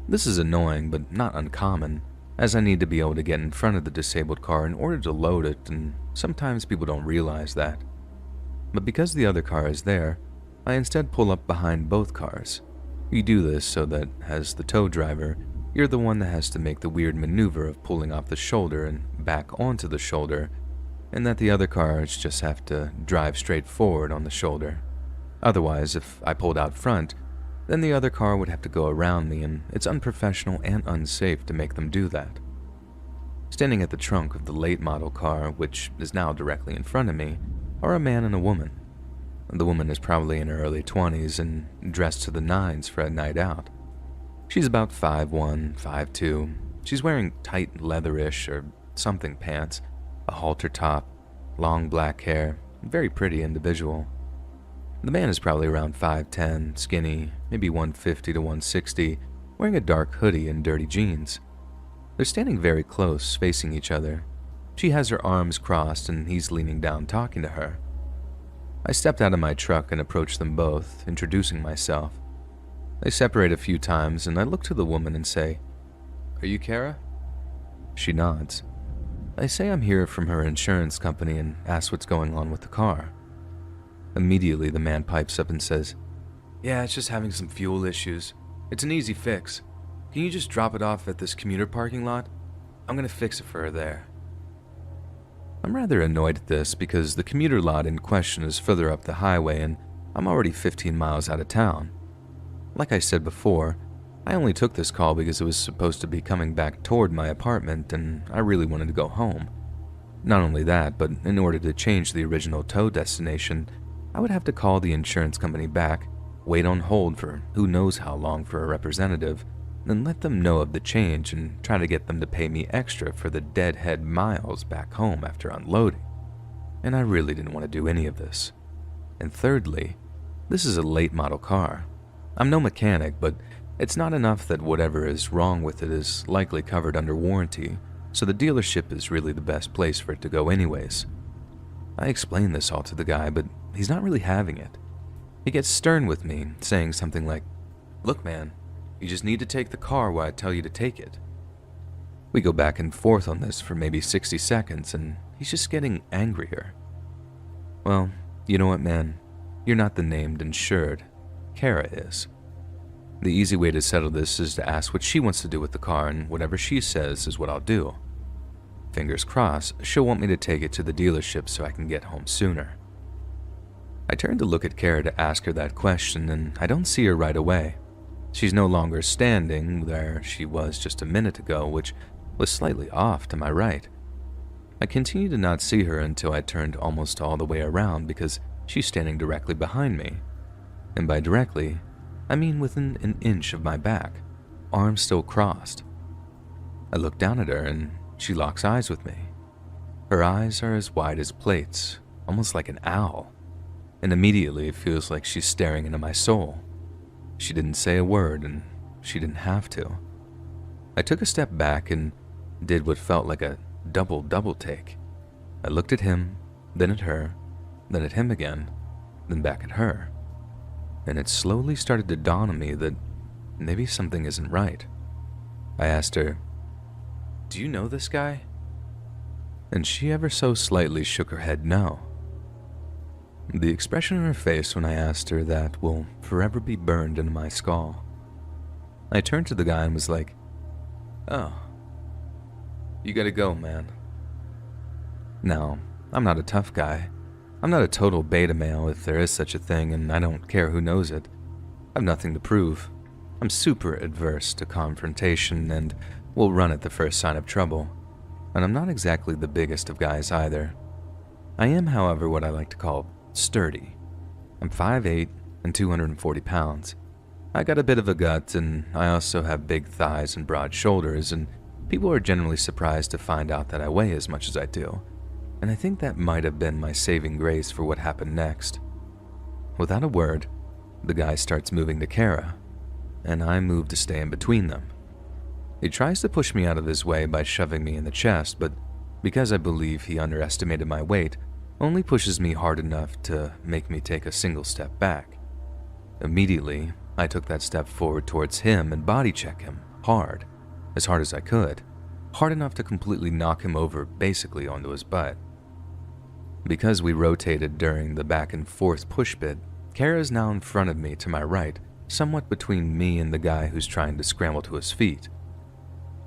This is annoying, but not uncommon, as I need to be able to get in front of the disabled car in order to load it, and sometimes people don't realize that. But because the other car is there, I instead pull up behind both cars. You do this so that, as the tow driver, you're the one that has to make the weird maneuver of pulling off the shoulder and back onto the shoulder, and that the other cars just have to drive straight forward on the shoulder. Otherwise, if I pulled out front, then the other car would have to go around me, and it's unprofessional and unsafe to make them do that. Standing at the trunk of the late model car, which is now directly in front of me, are a man and a woman. The woman is probably in her early 20s and dressed to the nines for a night out. She's about 5'1", 5'2". She's wearing tight leatherish or something pants, a halter top, long black hair, very pretty individual. The man is probably around 5'10", skinny, maybe 150 to 160, wearing a dark hoodie and dirty jeans. They're standing very close, facing each other. She has her arms crossed and he's leaning down talking to her. I stepped out of my truck and approached them both, introducing myself. They separate a few times and I look to the woman and say, "Are you Kara?" She nods. I say I'm here from her insurance company and ask what's going on with the car. Immediately the man pipes up and says, "Yeah, it's just having some fuel issues. It's an easy fix. Can you just drop it off at this commuter parking lot? I'm gonna fix it for her there." I'm rather annoyed at this because the commuter lot in question is further up the highway and I'm already 15 miles out of town. Like I said before, I only took this call because it was supposed to be coming back toward my apartment and I really wanted to go home. Not only that, but in order to change the original tow destination, I would have to call the insurance company back, wait on hold for who knows how long for a representative, then let them know of the change and try to get them to pay me extra for the deadhead miles back home after unloading. And I really didn't want to do any of this. And thirdly, this is a late model car. I'm no mechanic, but it's not enough that whatever is wrong with it is likely covered under warranty, so the dealership is really the best place for it to go anyways. I explain this all to the guy, but he's not really having it. He gets stern with me, saying something like, "Look man, you just need to take the car where I tell you to take it." We go back and forth on this for maybe 60 seconds, and he's just getting angrier. Well, you know what man, you're not the named insured. Kara is. The easy way to settle this is to ask what she wants to do with the car, and whatever she says is what I'll do. Fingers crossed, she'll want me to take it to the dealership so I can get home sooner. I turn to look at Kara to ask her that question, and I don't see her right away. She's no longer standing where she was just a minute ago, which was slightly off to my right. I continue to not see her until I turned almost all the way around because she's standing directly behind me. And by directly, I mean within an inch of my back, arms still crossed. I look down at her and she locks eyes with me. Her eyes are as wide as plates, almost like an owl, and immediately it feels like she's staring into my soul. She didn't say a word and she didn't have to. I took a step back and did what felt like a double take. I looked at him, then at her, then at him again, then back at her. And it slowly started to dawn on me that maybe something isn't right. I asked her, "Do you know this guy?" and she ever so slightly shook her head no. The expression on her face when I asked her that will forever be burned into my skull. I turned to the guy and was like, "Oh, you gotta go, man." Now, I'm not a tough guy. I'm not a total beta male if there is such a thing, and I don't care who knows it. I have nothing to prove. I'm super adverse to confrontation and will run at the first sign of trouble. And I'm not exactly the biggest of guys either. I am, however, what I like to call sturdy. I'm 5'8" and 240 pounds. I got a bit of a gut, and I also have big thighs and broad shoulders, and people are generally surprised to find out that I weigh as much as I do. And I think that might have been my saving grace for what happened next. Without a word, the guy starts moving to Kara, and I move to stay in between them. He tries to push me out of his way by shoving me in the chest, but because I believe he underestimated my weight, only pushes me hard enough to make me take a single step back. Immediately, I took that step forward towards him and body check him, hard as I could, hard enough to completely knock him over basically onto his butt. Because we rotated during the back and forth push bit, Kara is now in front of me to my right, somewhat between me and the guy who's trying to scramble to his feet.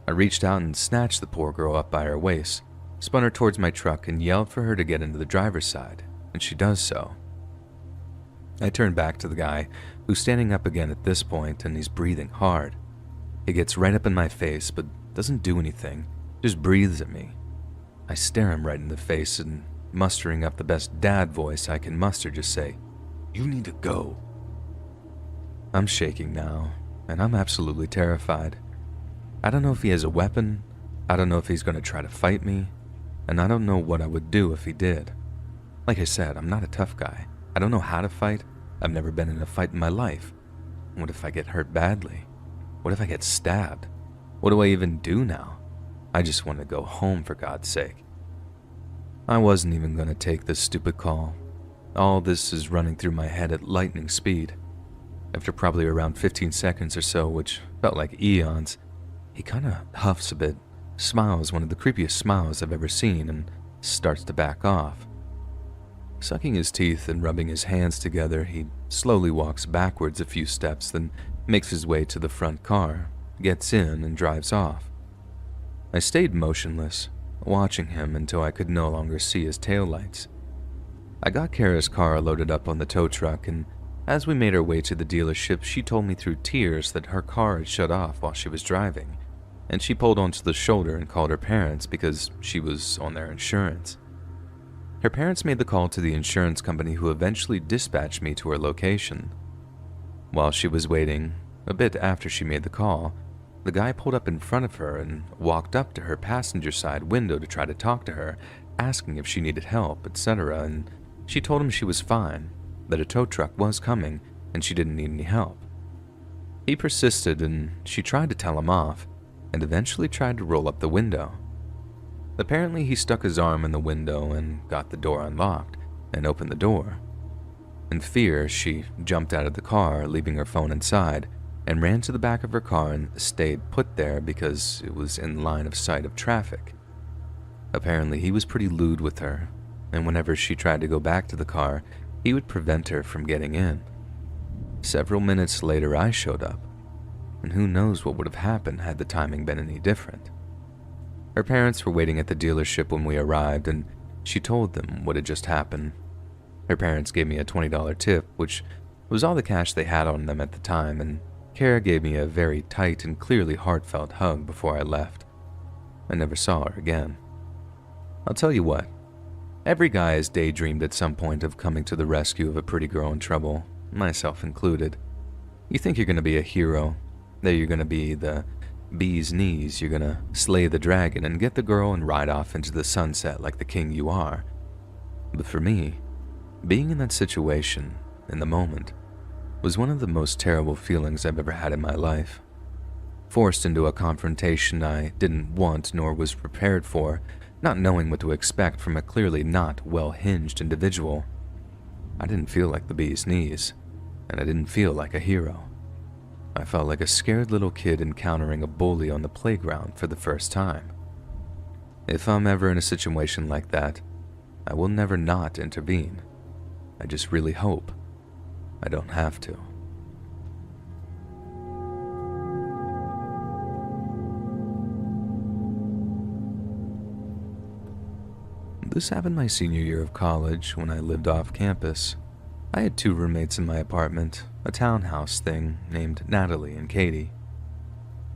I reached out and snatched the poor girl up by her waist, spun her towards my truck and yelled for her to get into the driver's side, and she does so. I turn back to the guy, who's standing up again at this point, and he's breathing hard. He gets right up in my face, but doesn't do anything, just breathes at me. I stare him right in the face and, mustering up the best dad voice I can muster, just say, "You need to go." I'm shaking now, and I'm absolutely terrified. I don't know if he has a weapon, I don't know if he's going to try to fight me, and I don't know what I would do if he did. Like I said, I'm not a tough guy. I don't know how to fight. I've never been in a fight in my life. What if I get hurt badly? What if I get stabbed? What do I even do now? I just want to go home, for God's sake. I wasn't even going to take this stupid call. All this is running through my head at lightning speed. After probably around 15 seconds or so, which felt like eons, he kind of huffs a bit, smiles one of the creepiest smiles I've ever seen, and starts to back off. Sucking his teeth and rubbing his hands together, he slowly walks backwards a few steps, then makes his way to the front car, gets in, and drives off. I stayed motionless, watching him until I could no longer see his taillights. I got Kara's car loaded up on the tow truck, and as we made our way to the dealership, she told me through tears that her car had shut off while she was driving, and she pulled onto the shoulder and called her parents because she was on their insurance. Her parents made the call to the insurance company, who eventually dispatched me to her location. While she was waiting, a bit after she made the call, the guy pulled up in front of her and walked up to her passenger side window to try to talk to her, asking if she needed help, etc., and she told him she was fine, that a tow truck was coming, and she didn't need any help. He persisted, and she tried to tell him off, and eventually tried to roll up the window. Apparently, he stuck his arm in the window and got the door unlocked and opened the door. In fear, she jumped out of the car, leaving her phone inside, and ran to the back of her car and stayed put there because it was in line of sight of traffic. Apparently, he was pretty lewd with her, and whenever she tried to go back to the car, he would prevent her from getting in. Several minutes later, I showed up, and who knows what would have happened had the timing been any different. Her parents were waiting at the dealership when we arrived, and she told them what had just happened. Her parents gave me a $20 tip, which was all the cash they had on them at the time, and Kara gave me a very tight and clearly heartfelt hug before I left. I never saw her again. I'll tell you what, every guy has daydreamed at some point of coming to the rescue of a pretty girl in trouble, myself included. You think you're going to be a hero, that you're going to be the bee's knees, you're going to slay the dragon and get the girl and ride off into the sunset like the king you are. But for me, being in that situation, in the moment, was one of the most terrible feelings I've ever had in my life. Forced into a confrontation I didn't want nor was prepared for, not knowing what to expect from a clearly not well-hinged individual. I didn't feel like the bee's knees, and I didn't feel like a hero. I felt like a scared little kid encountering a bully on the playground for the first time. If I'm ever in a situation like that, I will never not intervene. I just really hope I don't have to. This happened my senior year of college when I lived off campus. I had 2 roommates in my apartment, a townhouse thing named Natalie and Katie.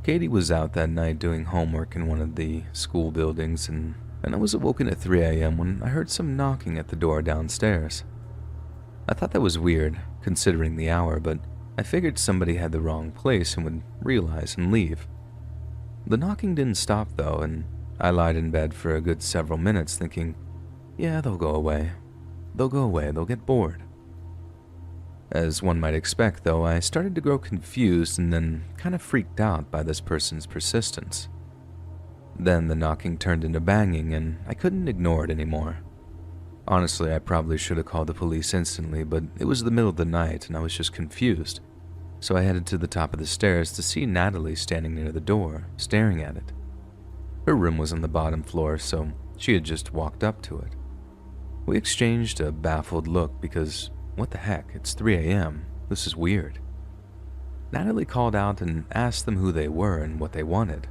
Katie was out that night doing homework in one of the school buildings, and I was awoken at 3 a.m. when I heard some knocking at the door downstairs. I thought that was weird, considering the hour, but I figured somebody had the wrong place and would realize and leave. The knocking didn't stop though, and I lied in bed for a good several minutes thinking, yeah, they'll go away. They'll get bored. As one might expect though, I started to grow confused and then kind of freaked out by this person's persistence. Then the knocking turned into banging and I couldn't ignore it anymore. Honestly, I probably should have called the police instantly, but it was the middle of the night and I was just confused. So I headed to the top of the stairs to see Natalie standing near the door, staring at it. Her room was on the bottom floor, so she had just walked up to it. We exchanged a baffled look because, what the heck, it's 3 a.m. This is weird. Natalie called out and asked them who they were and what they wanted.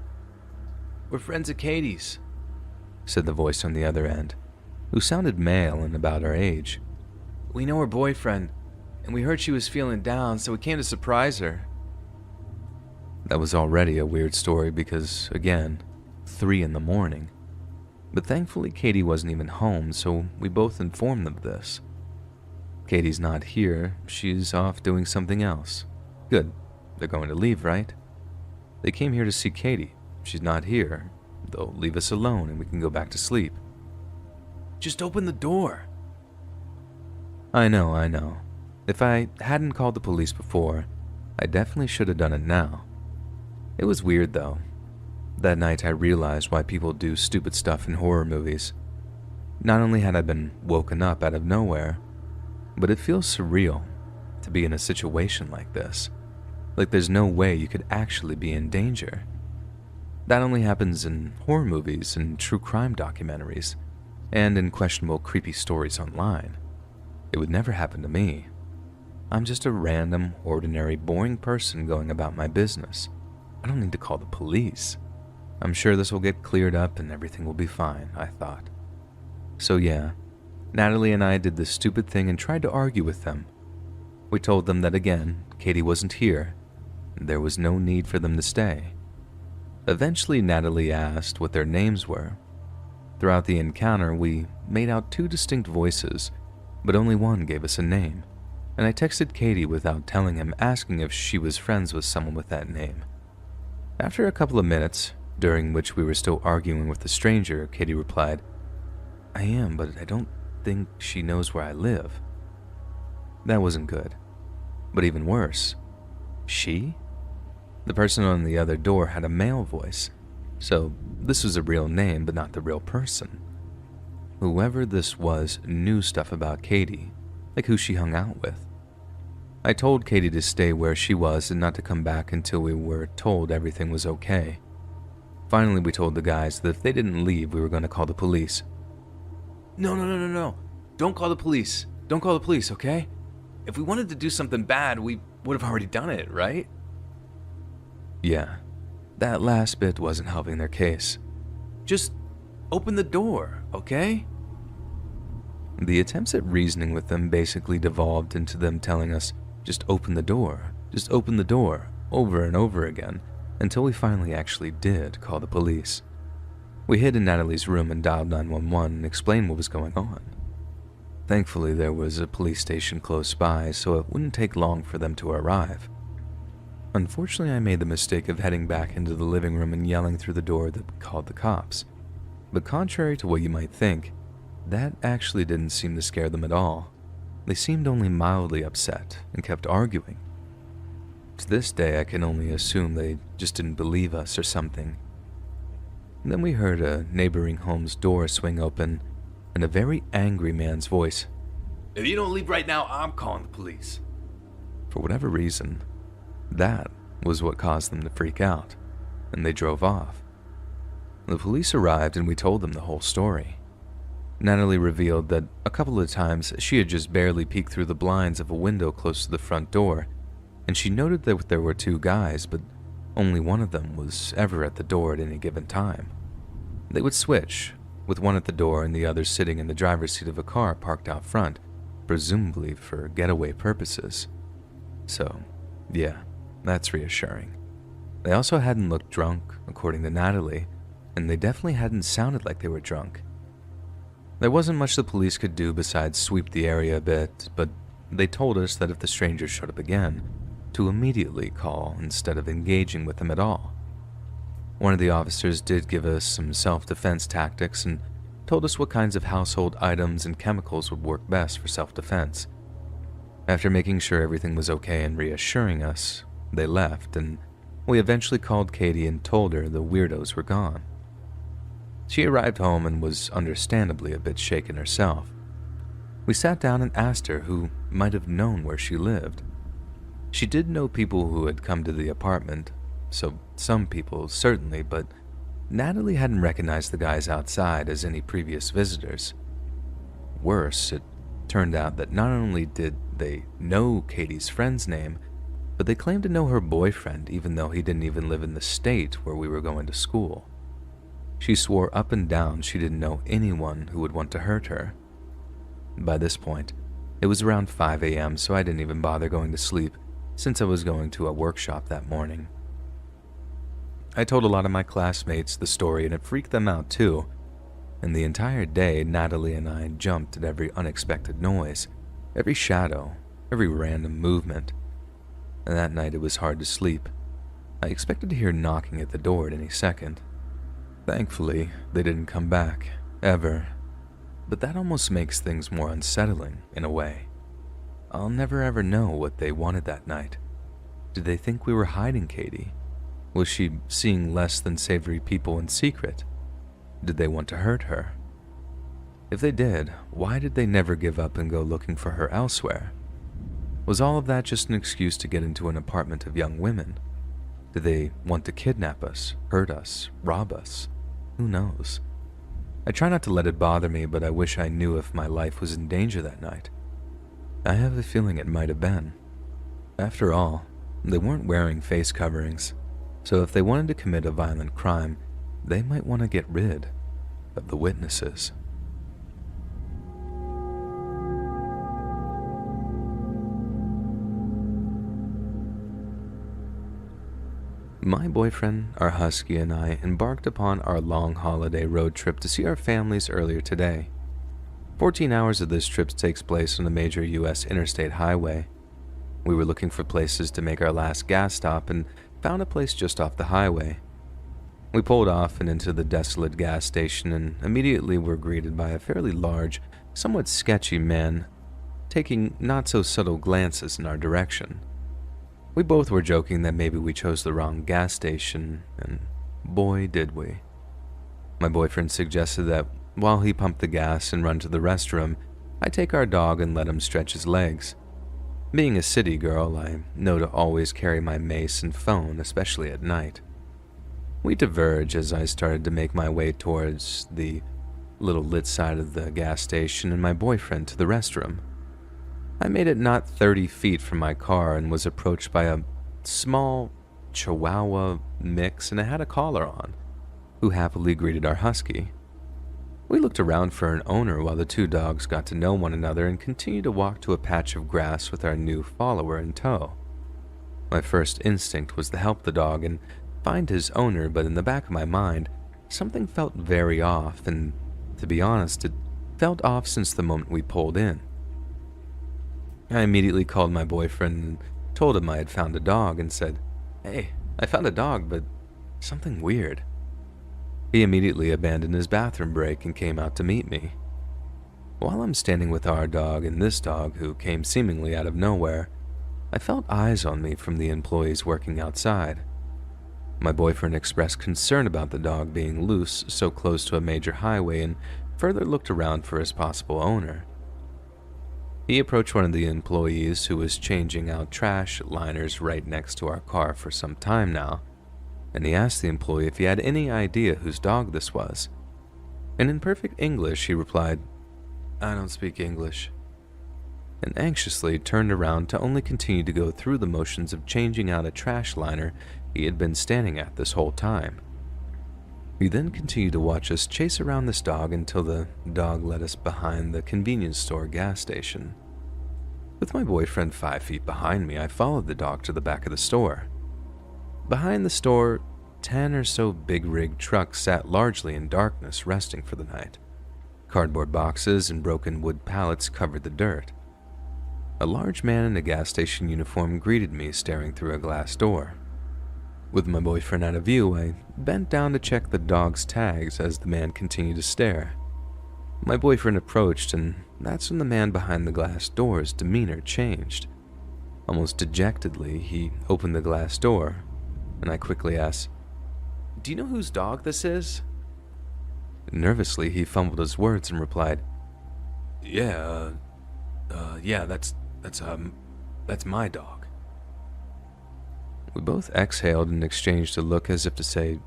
"We're friends of Katie's," said the voice on the other end, who sounded male and about our age. "We know her boyfriend, and we heard she was feeling down, so we came to surprise her." That was already a weird story because, again, 3 in the morning. But thankfully Katie wasn't even home, so we both informed them of this. Katie's not here, she's off doing something else. Good, they're going to leave, right? They came here to see Katie. She's not here. They'll leave us alone and we can go back to sleep. "Just open the door." I know. If I hadn't called the police before, I definitely should have done it now. It was weird though. That night I realized why people do stupid stuff in horror movies. Not only had I been woken up out of nowhere, but it feels surreal to be in a situation like this. Like there's no way you could actually be in danger. That only happens in horror movies and true crime documentaries, and in questionable creepy stories online. It would never happen to me. I'm just a random, ordinary, boring person going about my business. I don't need to call the police. I'm sure this will get cleared up and everything will be fine, I thought. So yeah, Natalie and I did this stupid thing and tried to argue with them. We told them that again, Katie wasn't here, and there was no need for them to stay. Eventually, Natalie asked what their names were. Throughout the encounter, we made out 2 distinct voices, but only one gave us a name, and I texted Katie without telling him, asking if she was friends with someone with that name. After a couple of minutes, during which we were still arguing with the stranger, Katie replied, "I am, but I don't think she knows where I live." That wasn't good. But even worse, she? The person on the other door had a male voice, so this was a real name but not the real person. Whoever this was knew stuff about Katie, like who she hung out with. I told Katie to stay where she was and not to come back until we were told everything was okay. Finally, we told the guys that if they didn't leave, we were going to call the police. No. Don't call the police. Don't call the police, okay? If we wanted to do something bad, we would have already done it, right? Yeah, that last bit wasn't helping their case. Just open the door, okay? The attempts at reasoning with them basically devolved into them telling us, just open the door, over and over again, until we finally actually did call the police. We hid in Natalie's room and dialed 911 and explained what was going on. Thankfully, there was a police station close by, so it wouldn't take long for them to arrive. Unfortunately, I made the mistake of heading back into the living room and yelling through the door that called the cops. But contrary to what you might think, that actually didn't seem to scare them at all. They seemed only mildly upset and kept arguing. To this day, I can only assume they just didn't believe us or something. Then we heard a neighboring home's door swing open and a very angry man's voice. "If you don't leave right now, I'm calling the police." For whatever reason, that was what caused them to freak out, and they drove off. The police arrived and we told them the whole story. Natalie revealed that a couple of times she had just barely peeked through the blinds of a window close to the front door, and she noted that there were two guys, but only one of them was ever at the door at any given time. They would switch, with one at the door and the other sitting in the driver's seat of a car parked out front, presumably for getaway purposes. So, yeah, that's reassuring. They also hadn't looked drunk, according to Natalie, and they definitely hadn't sounded like they were drunk. There wasn't much the police could do besides sweep the area a bit, but they told us that if the strangers showed up again, to immediately call instead of engaging with them at all. One of the officers did give us some self-defense tactics and told us what kinds of household items and chemicals would work best for self-defense. After making sure everything was okay and reassuring us, they left, and we eventually called Katie and told her the weirdos were gone. She arrived home and was understandably a bit shaken herself. We sat down and asked her who might have known where she lived. She did know people who had come to the apartment, so some people certainly, but Natalie hadn't recognized the guys outside as any previous visitors. Worse, it turned out that not only did they know Katie's friend's name, but they claimed to know her boyfriend even though he didn't even live in the state where we were going to school. She swore up and down she didn't know anyone who would want to hurt her. By this point, it was around 5 a.m., so I didn't even bother going to sleep since I was going to a workshop that morning. I told a lot of my classmates the story and it freaked them out too, and the entire day Natalie and I jumped at every unexpected noise, every shadow, every random movement. And that night it was hard to sleep. I expected to hear knocking at the door at any second. Thankfully, they didn't come back, ever. But that almost makes things more unsettling, in a way. I'll never ever know what they wanted that night. Did they think we were hiding Katie? Was she seeing less than savory people in secret? Did they want to hurt her? If they did, why did they never give up and go looking for her elsewhere? Was all of that just an excuse to get into an apartment of young women? Did they want to kidnap us, hurt us, rob us? Who knows? I try not to let it bother me, but I wish I knew if my life was in danger that night. I have a feeling it might have been. After all, they weren't wearing face coverings, so if they wanted to commit a violent crime, they might want to get rid of the witnesses. My boyfriend, our husky, and I embarked upon our long holiday road trip to see our families earlier today. 14 hours of this trip takes place on a major U.S. interstate highway. We were looking for places to make our last gas stop and found a place just off the highway. We pulled off and into the desolate gas station and immediately were greeted by a fairly large, somewhat sketchy man, taking not-so-subtle glances in our direction. We both were joking that maybe we chose the wrong gas station, and boy did we. My boyfriend suggested that while he pumped the gas and run to the restroom, I take our dog and let him stretch his legs. Being a city girl, I know to always carry my mace and phone, especially at night. We diverge as I started to make my way towards the little lit side of the gas station and my boyfriend to the restroom. I made it not 30 feet from my car and was approached by a small Chihuahua mix and it had a collar on, who happily greeted our husky. We looked around for an owner while the two dogs got to know one another and continued to walk to a patch of grass with our new follower in tow. My first instinct was to help the dog and find his owner, but in the back of my mind, something felt very off, and to be honest, it felt off since the moment we pulled in. I immediately called my boyfriend and told him I had found a dog and said, "Hey, I found a dog, but something weird." He immediately abandoned his bathroom break and came out to meet me. While I'm standing with our dog and this dog, who came seemingly out of nowhere, I felt eyes on me from the employees working outside. My boyfriend expressed concern about the dog being loose so close to a major highway and further looked around for his possible owner. He approached one of the employees who was changing out trash liners right next to our car for some time now, and he asked the employee if he had any idea whose dog this was. And in perfect English, he replied, "I don't speak English," and anxiously turned around to only continue to go through the motions of changing out a trash liner he had been standing at this whole time. He then continued to watch us chase around this dog until the dog led us behind the convenience store gas station. With my boyfriend 5 feet behind me, I followed the dog to the back of the store. Behind the store, 10 or so big rig trucks sat largely in darkness, resting for the night. Cardboard boxes and broken wood pallets covered the dirt. A large man in a gas station uniform greeted me, staring through a glass door. With my boyfriend out of view, I bent down to check the dog's tags as the man continued to stare. My boyfriend approached, and that's when the man behind the glass door's demeanor changed. Almost dejectedly, he opened the glass door, and I quickly asked, "Do you know whose dog this is?" Nervously, he fumbled his words and replied, Yeah, that's my dog." We both exhaled and exchanged a look as if to say,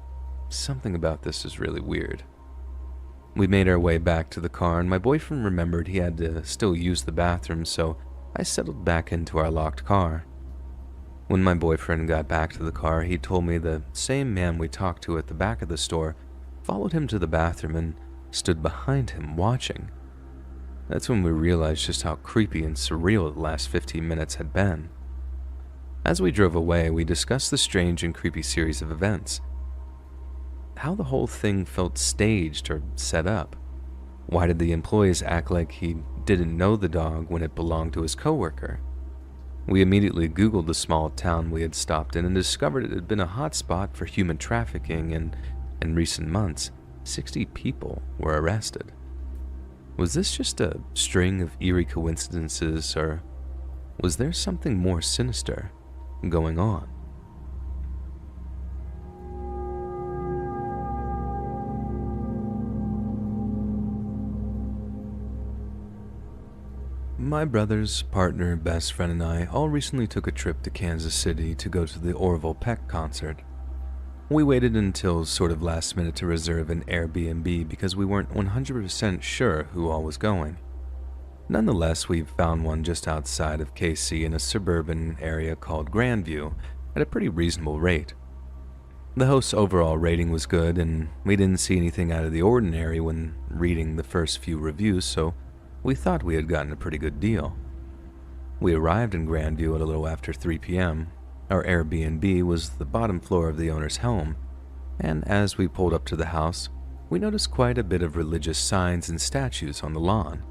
something about this is really weird. We made our way back to the car, and my boyfriend remembered he had to still use the bathroom, so I settled back into our locked car. When my boyfriend got back to the car, he told me the same man we talked to at the back of the store followed him to the bathroom and stood behind him watching. That's when we realized just how creepy and surreal the last 15 minutes had been. As we drove away, we discussed the strange and creepy series of events. How the whole thing felt staged or set up. Why did the employees act like he didn't know the dog when it belonged to his coworker? We immediately Googled the small town we had stopped in and discovered it had been a hotspot for human trafficking, and in recent months, 60 people were arrested. Was this just a string of eerie coincidences, or was there something more sinister going on? My brother's partner, best friend, and I all recently took a trip to Kansas City to go to the Orville Peck concert. We waited until sort of last minute to reserve an Airbnb because we weren't 100% sure who all was going. Nonetheless, we found one just outside of KC in a suburban area called Grandview at a pretty reasonable rate. The host's overall rating was good, and we didn't see anything out of the ordinary when reading the first few reviews, so we thought we had gotten a pretty good deal. We arrived in Grandview at a little after 3 p.m. Our Airbnb was the bottom floor of the owner's home, and as we pulled up to the house, we noticed quite a bit of religious signs and statues on the lawn.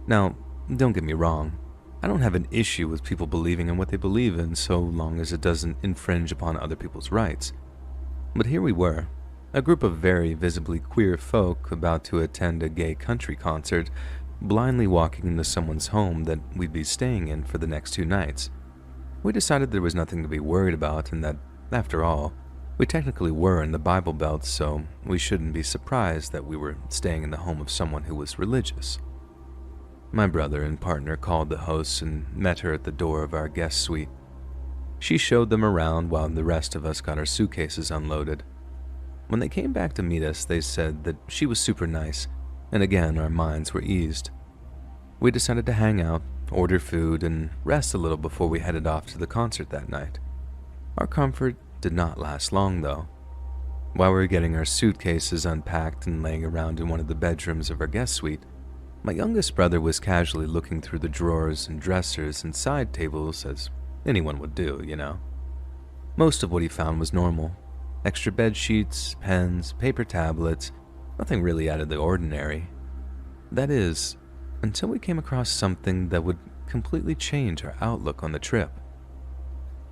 Now, don't get me wrong, I don't have an issue with people believing in what they believe in so long as it doesn't infringe upon other people's rights. But here we were, a group of very visibly queer folk about to attend a gay country concert, blindly walking into someone's home that we'd be staying in for the next 2 nights. We decided there was nothing to be worried about, and that, after all, we technically were in the Bible Belt, so we shouldn't be surprised that we were staying in the home of someone who was religious. My brother and partner called the host and met her at the door of our guest suite. She showed them around while the rest of us got our suitcases unloaded. When they came back to meet us, they said that she was super nice, and again our minds were eased. We decided to hang out, order food, and rest a little before we headed off to the concert that night. Our comfort did not last long, though. While we were getting our suitcases unpacked and laying around in one of the bedrooms of our guest suite, my youngest brother was casually looking through the drawers and dressers and side tables, as anyone would do, you know. Most of what he found was normal. Extra bed sheets, pens, paper tablets, nothing really out of the ordinary. That is, until we came across something that would completely change our outlook on the trip.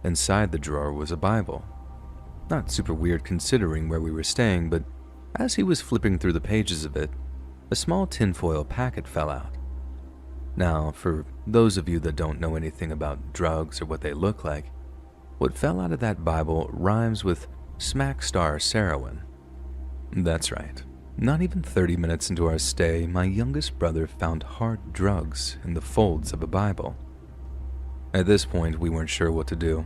Inside the drawer was a Bible. Not super weird considering where we were staying, but as he was flipping through the pages of it, a small tinfoil packet fell out. Now, for those of you that don't know anything about drugs or what they look like, what fell out of that Bible rhymes with smack star Sarowin. That's right. Not even 30 minutes into our stay, my youngest brother found hard drugs in the folds of a Bible. At this point, we weren't sure what to do.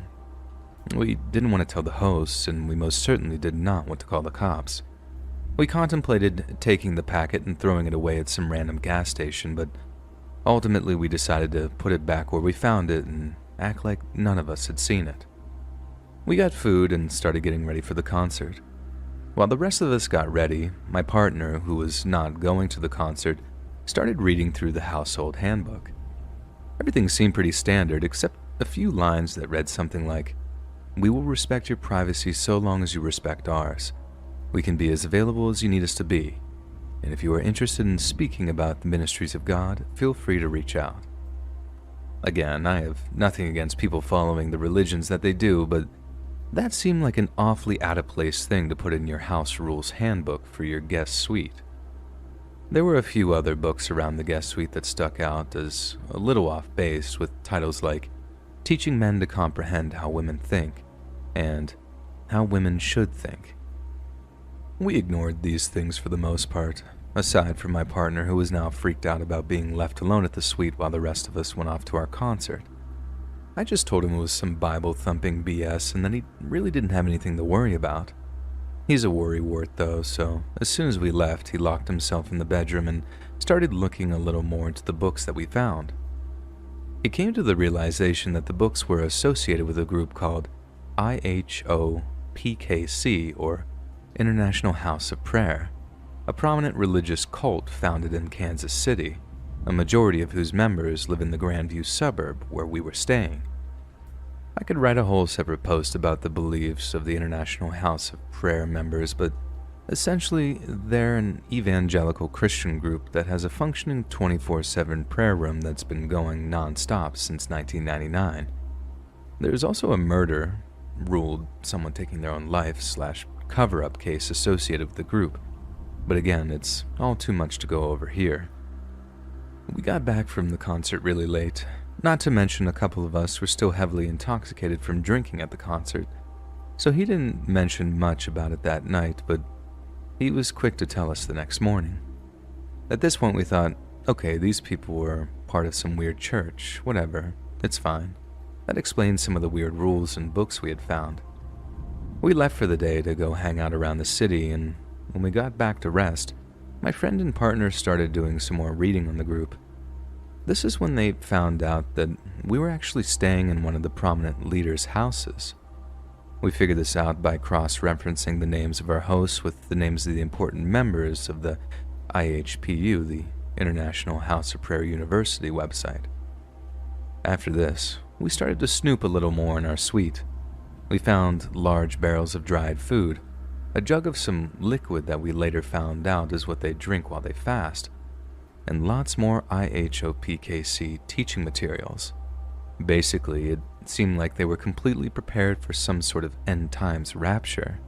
We didn't want to tell the hosts, and we most certainly did not want to call the cops. We contemplated taking the packet and throwing it away at some random gas station, but ultimately we decided to put it back where we found it and act like none of us had seen it. We got food and started getting ready for the concert. While the rest of us got ready, my partner, who was not going to the concert, started reading through the household handbook. Everything seemed pretty standard, except a few lines that read something like, "We will respect your privacy so long as you respect ours. We can be as available as you need us to be. And if you are interested in speaking about the ministries of God, feel free to reach out." Again, I have nothing against people following the religions that they do, but that seemed like an awfully out-of-place thing to put in your house rules handbook for your guest suite. There were a few other books around the guest suite that stuck out as a little off-base, with titles like Teaching Men to Comprehend How Women Think and How Women Should Think. We ignored these things for the most part, aside from my partner, who was now freaked out about being left alone at the suite while the rest of us went off to our concert. I just told him it was some Bible-thumping BS and that he really didn't have anything to worry about. He's a worrywart though, so as soon as we left, he locked himself in the bedroom and started looking a little more into the books that we found. He came to the realization that the books were associated with a group called IHOPKC, or International House of Prayer, a prominent religious cult founded in Kansas City, a majority of whose members live in the Grandview suburb where we were staying. I could write a whole separate post about the beliefs of the International House of Prayer members, but essentially they're an evangelical Christian group that has a functioning 24/7 prayer room that's been going non-stop since 1999. There's also a murder, ruled someone taking their own life / cover-up case associated with the group, but again, it's all too much to go over here. We got back from the concert really late, not to mention a couple of us were still heavily intoxicated from drinking at the concert, so he didn't mention much about it that night, but he was quick to tell us the next morning. At this point we thought, okay, these people were part of some weird church, whatever, it's fine. That explains some of the weird rules and books we had found. We left for the day to go hang out around the city, and when we got back to rest, my friend and partner started doing some more reading on the group. This is when they found out that we were actually staying in one of the prominent leaders' houses. We figured this out by cross-referencing the names of our hosts with the names of the important members of the IHPU, the International House of Prayer University website. After this, we started to snoop a little more in our suite. We found large barrels of dried food, a jug of some liquid that we later found out is what they drink while they fast, and lots more IHOPKC teaching materials. Basically, it seemed like they were completely prepared for some sort of end times rapture.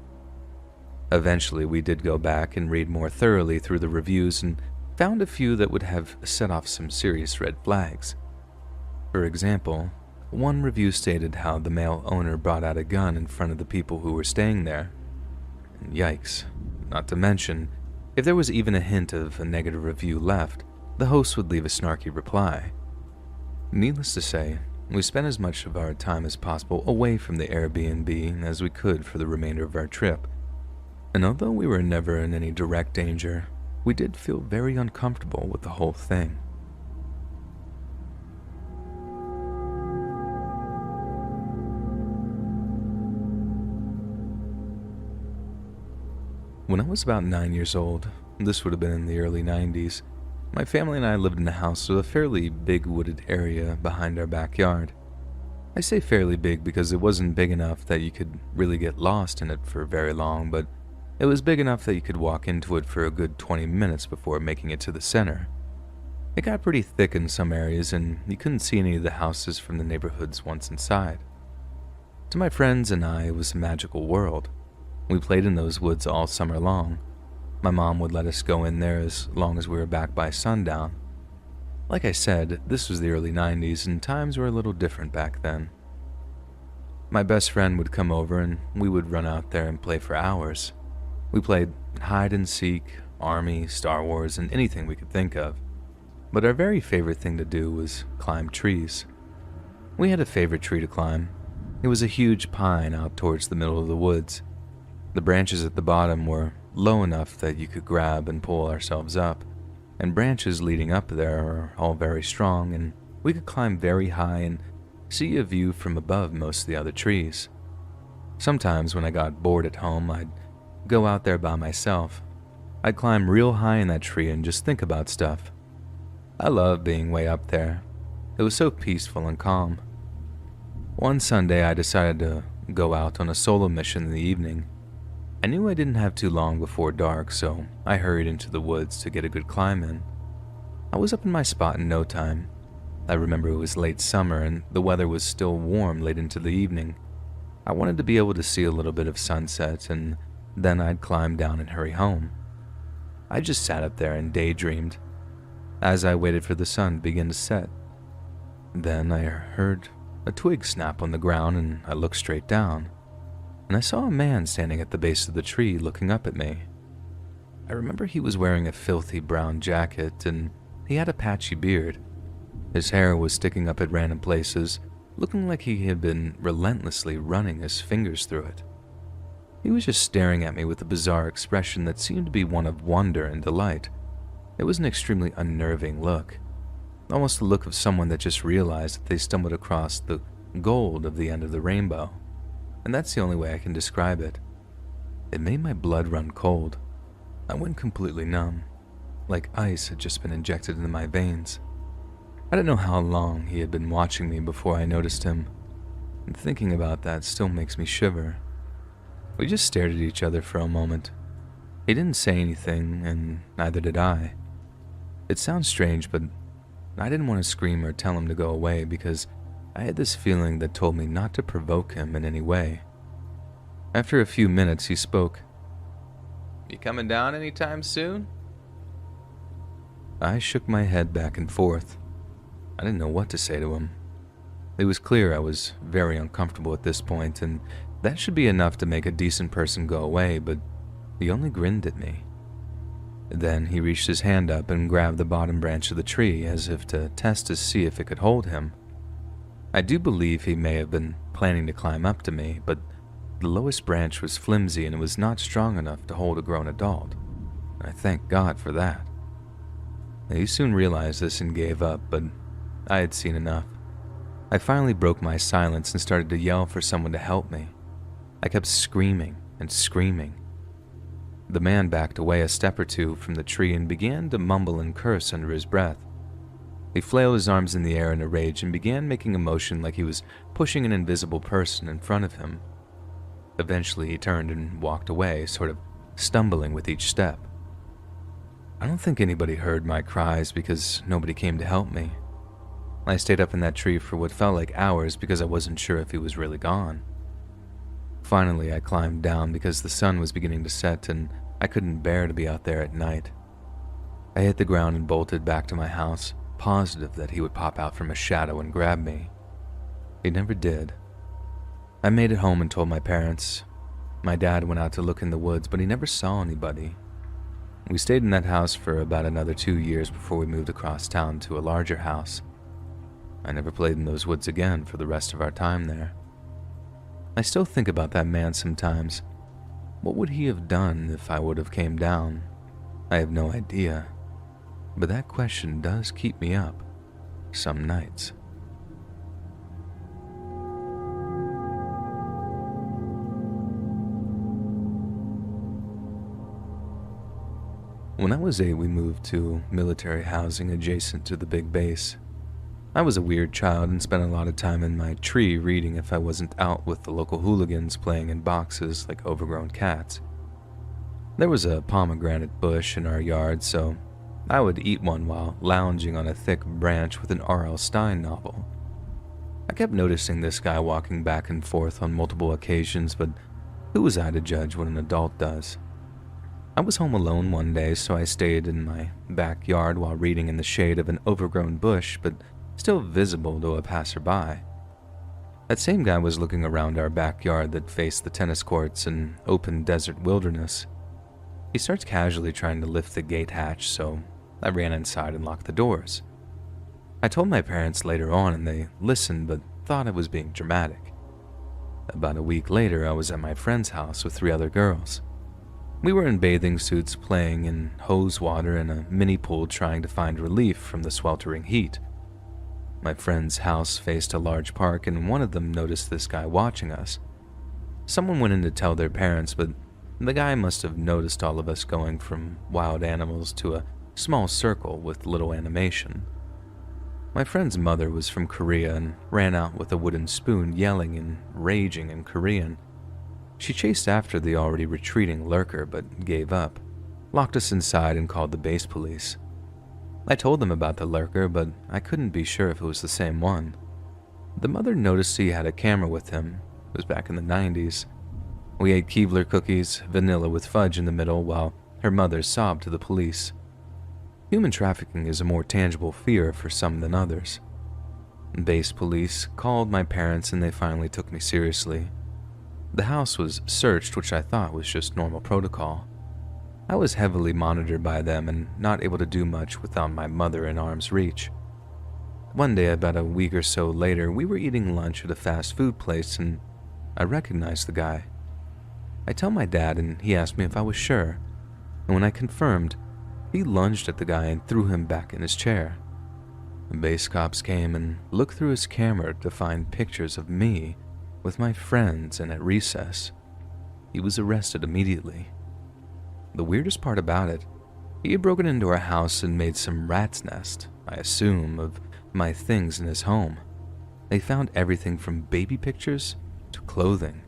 Eventually, we did go back and read more thoroughly through the reviews and found a few that would have set off some serious red flags. For example, one review stated how the male owner brought out a gun in front of the people who were staying there. And yikes, not to mention, if there was even a hint of a negative review left, the host would leave a snarky reply. Needless to say, we spent as much of our time as possible away from the Airbnb as we could for the remainder of our trip. And although we were never in any direct danger, we did feel very uncomfortable with the whole thing. When I was about 9 years old, this would have been in the early 90s, my family and I lived in a house with a fairly big wooded area behind our backyard. I say fairly big because it wasn't big enough that you could really get lost in it for very long, but it was big enough that you could walk into it for a good 20 minutes before making it to the center. It got pretty thick in some areas, and you couldn't see any of the houses from the neighborhoods once inside. To my friends and I, it was a magical world. We played in those woods all summer long. My mom would let us go in there as long as we were back by sundown. Like I said, this was the early 90s and times were a little different back then. My best friend would come over and we would run out there and play for hours. We played hide and seek, army, Star Wars, and anything we could think of. But our very favorite thing to do was climb trees. We had a favorite tree to climb. It was a huge pine out towards the middle of the woods. The branches at the bottom were low enough that you could grab and pull ourselves up, and branches leading up there are all very strong, and we could climb very high and see a view from above most of the other trees. Sometimes when I got bored at home, I'd go out there by myself. I'd climb real high in that tree and just think about stuff. I loved being way up there. It was so peaceful and calm. One Sunday, I decided to go out on a solo mission in the evening. I knew I didn't have too long before dark, so I hurried into the woods to get a good climb in. I was up in my spot in no time. I remember it was late summer and the weather was still warm late into the evening. I wanted to be able to see a little bit of sunset, and then I'd climb down and hurry home. I just sat up there and daydreamed as I waited for the sun to begin to set. Then I heard a twig snap on the ground, and I looked straight down, and I saw a man standing at the base of the tree looking up at me. I remember he was wearing a filthy brown jacket, and he had a patchy beard. His hair was sticking up at random places, looking like he had been relentlessly running his fingers through it. He was just staring at me with a bizarre expression that seemed to be one of wonder and delight. It was an extremely unnerving look, almost the look of someone that just realized that they stumbled across the gold of the end of the rainbow, and that's the only way I can describe it. It made my blood run cold. I went completely numb, like ice had just been injected into my veins. I didn't know how long he had been watching me before I noticed him, and thinking about that still makes me shiver. We just stared at each other for a moment. He didn't say anything, and neither did I. It sounds strange, but I didn't want to scream or tell him to go away because I had this feeling that told me not to provoke him in any way. After a few minutes, he spoke. "You coming down anytime soon?" I shook my head back and forth. I didn't know what to say to him. It was clear I was very uncomfortable at this point, and that should be enough to make a decent person go away, but he only grinned at me. Then he reached his hand up and grabbed the bottom branch of the tree as if to test to see if it could hold him. I do believe he may have been planning to climb up to me, but the lowest branch was flimsy and it was not strong enough to hold a grown adult. I thank God for that. He soon realized this and gave up, but I had seen enough. I finally broke my silence and started to yell for someone to help me. I kept screaming and screaming. The man backed away a step or two from the tree and began to mumble and curse under his breath. He flailed his arms in the air in a rage and began making a motion like he was pushing an invisible person in front of him. Eventually he turned and walked away, sort of stumbling with each step. I don't think anybody heard my cries because nobody came to help me. I stayed up in that tree for what felt like hours because I wasn't sure if he was really gone. Finally, I climbed down because the sun was beginning to set and I couldn't bear to be out there at night. I hit the ground and bolted back to my house, positive that he would pop out from a shadow and grab me. He never did. I made it home and told my parents. My dad went out to look in the woods, but he never saw anybody. We stayed in that house for about another 2 years before we moved across town to a larger house. I never played in those woods again for the rest of our time there. I still think about that man sometimes. What would he have done if I would have came down? I have no idea. But that question does keep me up some nights. When I was 8, we moved to military housing adjacent to the big base. I was a weird child and spent a lot of time in my tree reading if I wasn't out with the local hooligans playing in boxes like overgrown cats. There was a pomegranate bush in our yard, so I would eat one while lounging on a thick branch with an R.L. Stine novel. I kept noticing this guy walking back and forth on multiple occasions, but who was I to judge what an adult does? I was home alone one day, so I stayed in my backyard while reading in the shade of an overgrown bush, but still visible to a passerby. That same guy was looking around our backyard that faced the tennis courts and open desert wilderness. He starts casually trying to lift the gate hatch, so I ran inside and locked the doors. I told my parents later on and they listened but thought I was being dramatic. About a week later, I was at my friend's house with 3 other girls. We were in bathing suits playing in hose water in a mini pool trying to find relief from the sweltering heat. My friend's house faced a large park and one of them noticed this guy watching us. Someone went in to tell their parents, but the guy must have noticed all of us going from wild animals to a small circle with little animation. My friend's mother was from Korea and ran out with a wooden spoon yelling and raging in Korean. She chased after the already retreating lurker but gave up, locked us inside and called the base police. I told them about the lurker, but I couldn't be sure if it was the same one. The mother noticed he had a camera with him. It was back in the 90s. We ate Keebler cookies, vanilla with fudge in the middle, while her mother sobbed to the police. Human trafficking is a more tangible fear for some than others. Base police called my parents and they finally took me seriously. The house was searched, which I thought was just normal protocol. I was heavily monitored by them and not able to do much without my mother in arm's reach. One day, about a week or so later, we were eating lunch at a fast food place and I recognized the guy. I tell my dad and he asked me if I was sure, and when I confirmed, he lunged at the guy and threw him back in his chair. The base cops came and looked through his camera to find pictures of me with my friends and at recess. He was arrested immediately. The weirdest part about it, he had broken into our house and made some rat's nest, I assume, of my things in his home. They found everything from baby pictures to clothing.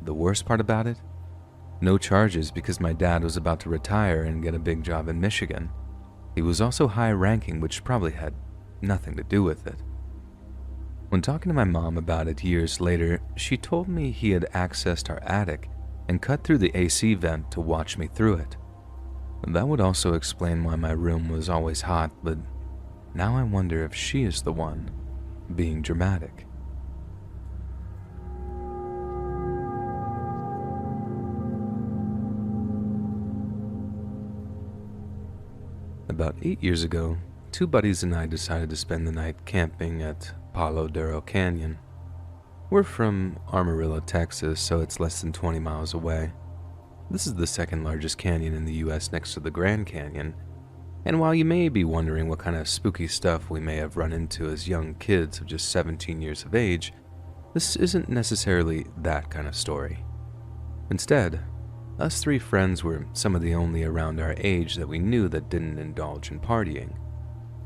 The worst part about it? No charges because my dad was about to retire and get a big job in Michigan. He was also high-ranking, which probably had nothing to do with it. When talking to my mom about it years later, she told me he had accessed our attic and cut through the AC vent to watch me through it. That would also explain why my room was always hot, but now I wonder if she is the one being dramatic. About 8 years ago, 2 buddies and I decided to spend the night camping at Palo Duro Canyon. We're from Amarillo, Texas, so it's less than 20 miles away. This is the second largest canyon in the US next to the Grand Canyon, and while you may be wondering what kind of spooky stuff we may have run into as young kids of just 17 years of age, this isn't necessarily that kind of story. Instead, us 3 friends were some of the only around our age that we knew that didn't indulge in partying.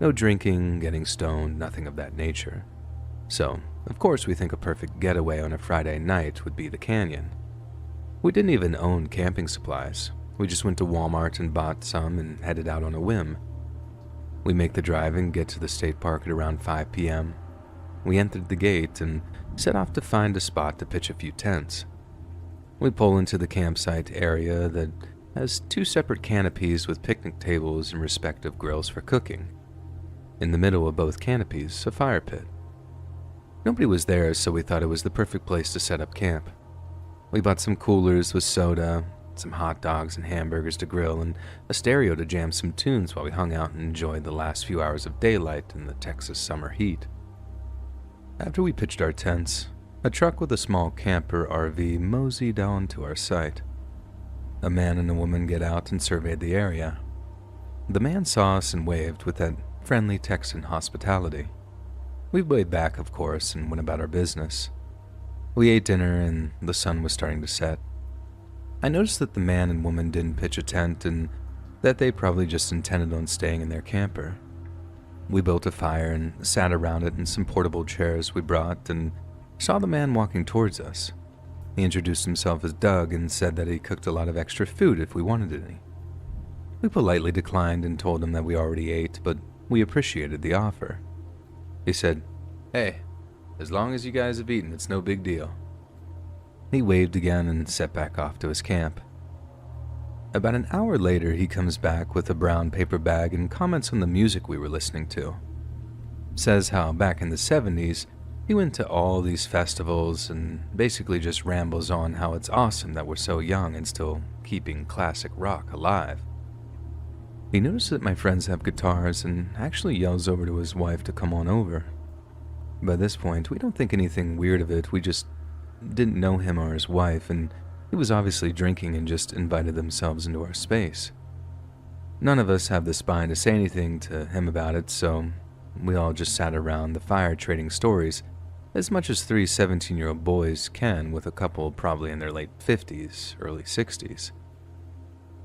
No drinking, getting stoned, nothing of that nature. So, of course, we think a perfect getaway on a Friday night would be the canyon. We didn't even own camping supplies. We just went to Walmart and bought some and headed out on a whim. We make the drive and get to the state park at around 5 p.m. We entered the gate and set off to find a spot to pitch a few tents. We pull into the campsite area that has 2 separate canopies with picnic tables and respective grills for cooking. In the middle of both canopies, a fire pit. Nobody was there, so we thought it was the perfect place to set up camp. We bought some coolers with soda, some hot dogs and hamburgers to grill, and a stereo to jam some tunes while we hung out and enjoyed the last few hours of daylight in the Texas summer heat. After we pitched our tents, a truck with a small camper RV moseyed on to our site. A man and a woman get out and surveyed the area. The man saw us and waved with that friendly Texan hospitality. We waved back, of course, and went about our business. We ate dinner and the sun was starting to set. I noticed that the man and woman didn't pitch a tent and that they probably just intended on staying in their camper. We built a fire and sat around it in some portable chairs we brought and saw the man walking towards us. He introduced himself as Doug and said that he cooked a lot of extra food if we wanted any. We politely declined and told him that we already ate, but we appreciated the offer. He said, "Hey, as long as you guys have eaten, it's no big deal." He waved again and set back off to his camp. About an hour later, he comes back with a brown paper bag and comments on the music we were listening to. Says how back in the 70s, he went to all these festivals and basically just rambles on how it's awesome that we're so young and still keeping classic rock alive. He noticed that my friends have guitars and actually yells over to his wife to come on over. By this point, we don't think anything weird of it, we just didn't know him or his wife, and he was obviously drinking and just invited themselves into our space. None of us have the spine to say anything to him about it, so we all just sat around the fire trading stories, as much as three 17-year-old boys can with a couple probably in their late 50s, early 60s.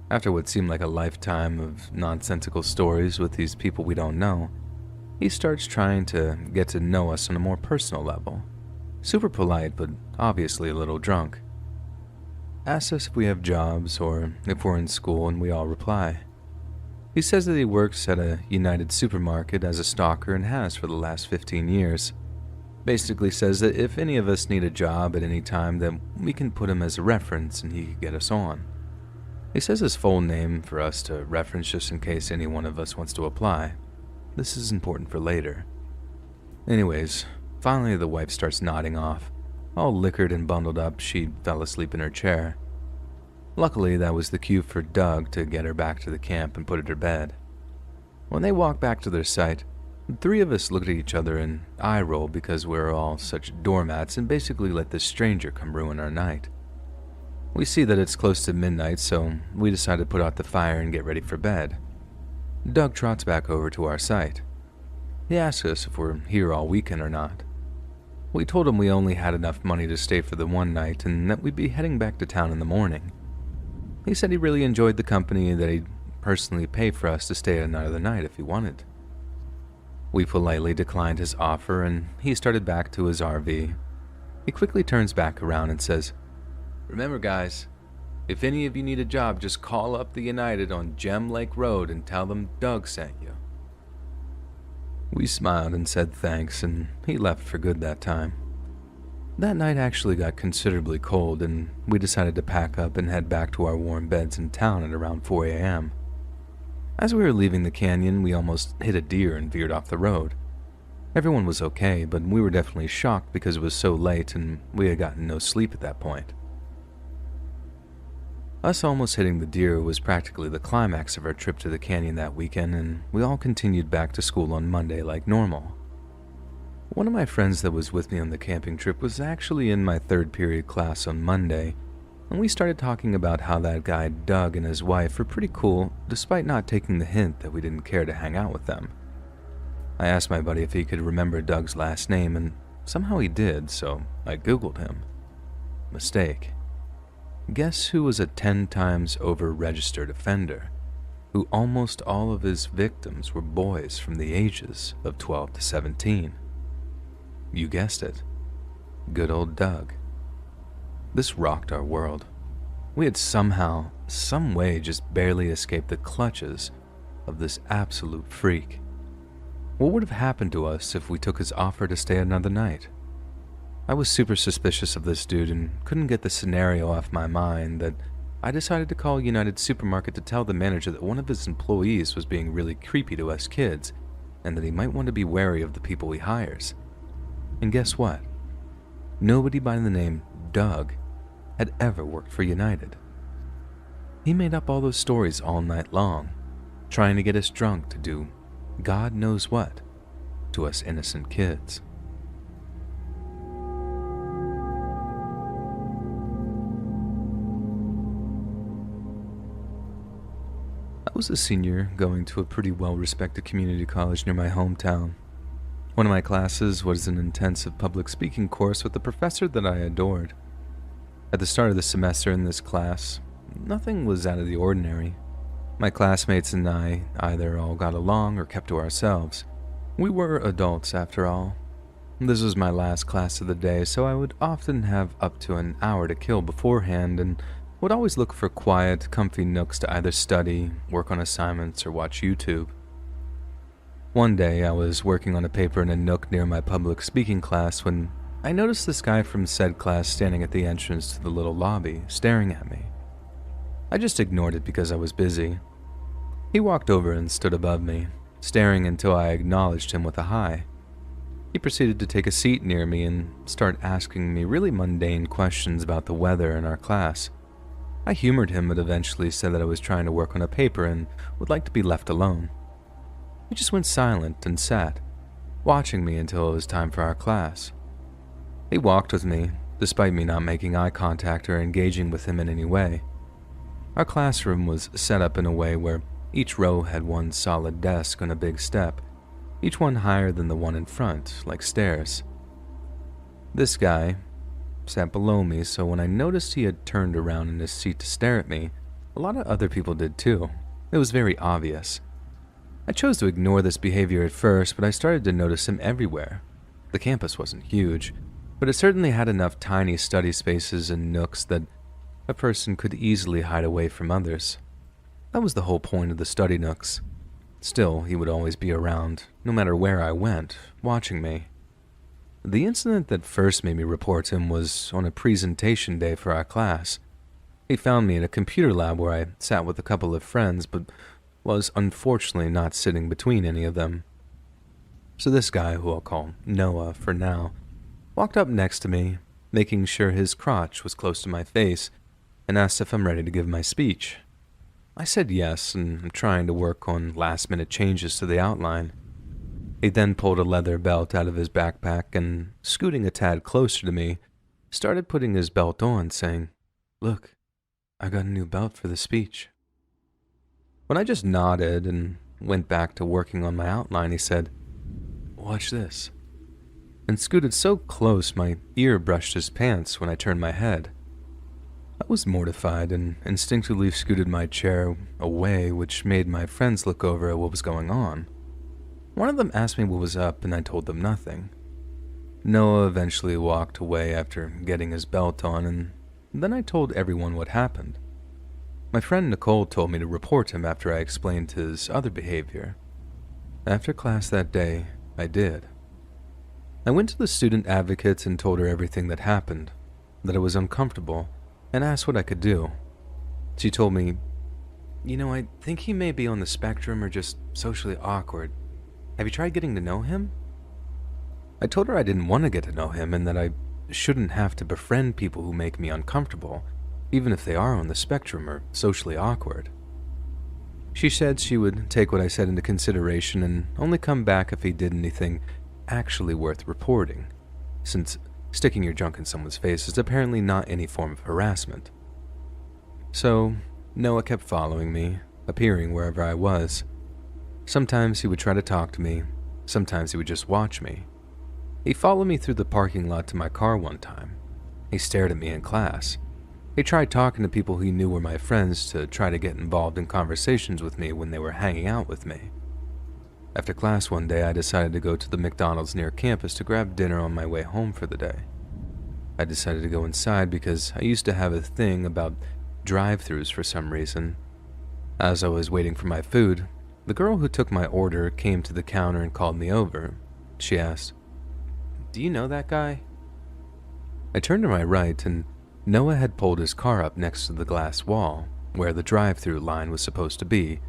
After what seemed like a lifetime of nonsensical stories with these people we don't know, he starts trying to get to know us on a more personal level. Super polite, but obviously a little drunk. Asks us if we have jobs or if we're in school, and we all reply. He says that he works at a United supermarket as a stalker and has for the last 15 years. Basically says that if any of us need a job at any time, then we can put him as a reference and he can get us on. He says his full name for us to reference just in case any one of us wants to apply. This is important for later. Anyways, finally the wife starts nodding off. All liquored and bundled up, she fell asleep in her chair. Luckily, that was the cue for Doug to get her back to the camp and put her to bed. When they walked back to their site, the three of us looked at each other and eye rolled because we were all such doormats and basically let this stranger come ruin our night. We see that it's close to midnight, so we decide to put out the fire and get ready for bed. Doug trots back over to our site. He asks us if we're here all weekend or not. We told him we only had enough money to stay for the one night and that we'd be heading back to town in the morning. He said he really enjoyed the company and that he'd personally pay for us to stay another night if he wanted. We politely declined his offer and he started back to his RV. He quickly turns back around and says, "Remember guys, if any of you need a job, just call up the United on Gem Lake Road and tell them Doug sent you." We smiled and said thanks, and he left for good that time. That night actually got considerably cold, and we decided to pack up and head back to our warm beds in town at around 4 a.m. As we were leaving the canyon, we almost hit a deer and veered off the road. Everyone was okay, but we were definitely shocked because it was so late and we had gotten no sleep at that point. Us almost hitting the deer was practically the climax of our trip to the canyon that weekend, and we all continued back to school on Monday like normal. One of my friends that was with me on the camping trip was actually in my third period class on Monday, and we started talking about how that guy Doug and his wife were pretty cool despite not taking the hint that we didn't care to hang out with them. I asked my buddy if he could remember Doug's last name, and somehow he did, so I googled him. Mistake. Guess who was a 10 times over registered offender, who almost all of his victims were boys from the ages of 12 to 17. You guessed it. Good old Doug. This rocked our world. We had somehow, some way just barely escaped the clutches of this absolute freak. What would have happened to us if we took his offer to stay another night? I was super suspicious of this dude and couldn't get the scenario off my mind that I decided to call United Supermarket to tell the manager that one of his employees was being really creepy to us kids and that he might want to be wary of the people he hires. And guess what? Nobody by the name Doug had ever worked for United. He made up all those stories all night long, trying to get us drunk to do God knows what to us innocent kids. I was a senior going to a pretty well-respected community college near my hometown. One of my classes was an intensive public speaking course with a professor that I adored. At the start of the semester in this class, nothing was out of the ordinary. My classmates and I either all got along or kept to ourselves. We were adults after all. This was my last class of the day, so I would often have up to an hour to kill beforehand and would always look for quiet, comfy nooks to either study, work on assignments, or watch YouTube. One day, I was working on a paper in a nook near my public speaking class when I noticed this guy from said class standing at the entrance to the little lobby, staring at me. I just ignored it because I was busy. He walked over and stood above me, staring until I acknowledged him with a hi. He proceeded to take a seat near me and start asking me really mundane questions about the weather in our class. I humored him but eventually said that I was trying to work on a paper and would like to be left alone. He just went silent and sat, watching me until it was time for our class. He walked with me, despite me not making eye contact or engaging with him in any way. Our classroom was set up in a way where each row had one solid desk on a big step, each one higher than the one in front, like stairs. This guy sat below me, so when I noticed he had turned around in his seat to stare at me, a lot of other people did too. It was very obvious. I chose to ignore this behavior at first, but I started to notice him everywhere. The campus wasn't huge, but it certainly had enough tiny study spaces and nooks that a person could easily hide away from others. That was the whole point of the study nooks. Still, he would always be around, no matter where I went, watching me. The incident that first made me report him was on a presentation day for our class. He found me in a computer lab where I sat with a couple of friends, but was unfortunately not sitting between any of them. So this guy, who I'll call Noah for now, walked up next to me, making sure his crotch was close to my face, and asked if I'm ready to give my speech. I said yes, and I'm trying to work on last-minute changes to the outline. He then pulled a leather belt out of his backpack and, scooting a tad closer to me, started putting his belt on, saying, "Look, I got a new belt for the speech." When I just nodded and went back to working on my outline, he said, "Watch this," and scooted so close my ear brushed his pants when I turned my head. I was mortified and instinctively scooted my chair away, which made my friends look over at what was going on. One of them asked me what was up, and I told them nothing. Noah eventually walked away after getting his belt on, and then I told everyone what happened. My friend Nicole told me to report him after I explained his other behavior. After class that day, I did. I went to the student advocate and told her everything that happened, that I was uncomfortable, and asked what I could do. She told me, I think he may be on the spectrum or just socially awkward. Have you tried getting to know him?" I told her I didn't want to get to know him and that I shouldn't have to befriend people who make me uncomfortable, even if they are on the spectrum or socially awkward. She said she would take what I said into consideration and only come back if he did anything actually worth reporting, since sticking your junk in someone's face is apparently not any form of harassment. So, Noah kept following me, appearing wherever I was. Sometimes he would try to talk to me, sometimes he would just watch me. He followed me through the parking lot to my car one time. He stared at me in class. He tried talking to people he knew were my friends to try to get involved in conversations with me when they were hanging out with me. After class one day, I decided to go to the McDonald's near campus to grab dinner on my way home for the day. I decided to go inside because I used to have a thing about drive-thrus for some reason. As I was waiting for my food, the girl who took my order came to the counter and called me over. She asked, "Do you know that guy?" I turned to my right, and Noah had pulled his car up next to the glass wall, where the drive-thru line was supposed to be,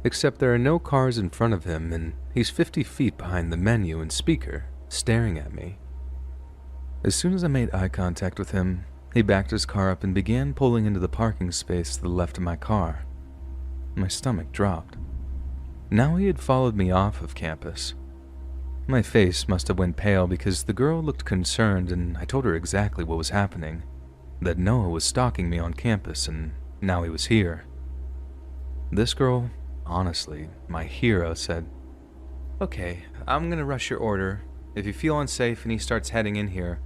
except there are no cars in front of him, and he's 50 feet behind the menu and speaker, staring at me. As soon as I made eye contact with him, he backed his car up and began pulling into the parking space to the left of my car. My stomach dropped. Now he had followed me off of campus. My face must have went pale because the girl looked concerned, and I told her exactly what was happening, that Noah was stalking me on campus and now he was here. This girl, honestly, my hero, said, "Okay, I'm gonna rush your order. If you feel unsafe and he starts heading in here,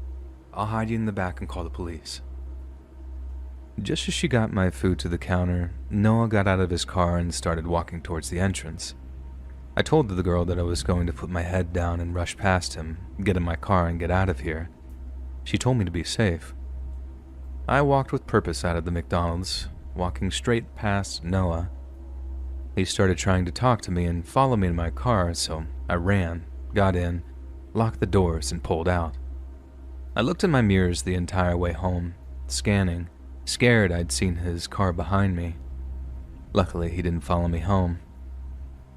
I'll hide you in the back and call the police." Just as she got my food to the counter, Noah got out of his car and started walking towards the entrance. I told the girl that I was going to put my head down and rush past him, get in my car and get out of here. She told me to be safe. I walked with purpose out of the McDonald's, walking straight past Noah. He started trying to talk to me and follow me in my car, so I ran, got in, locked the doors, and pulled out. I looked in my mirrors the entire way home, scanning, scared I'd seen his car behind me. Luckily, he didn't follow me home.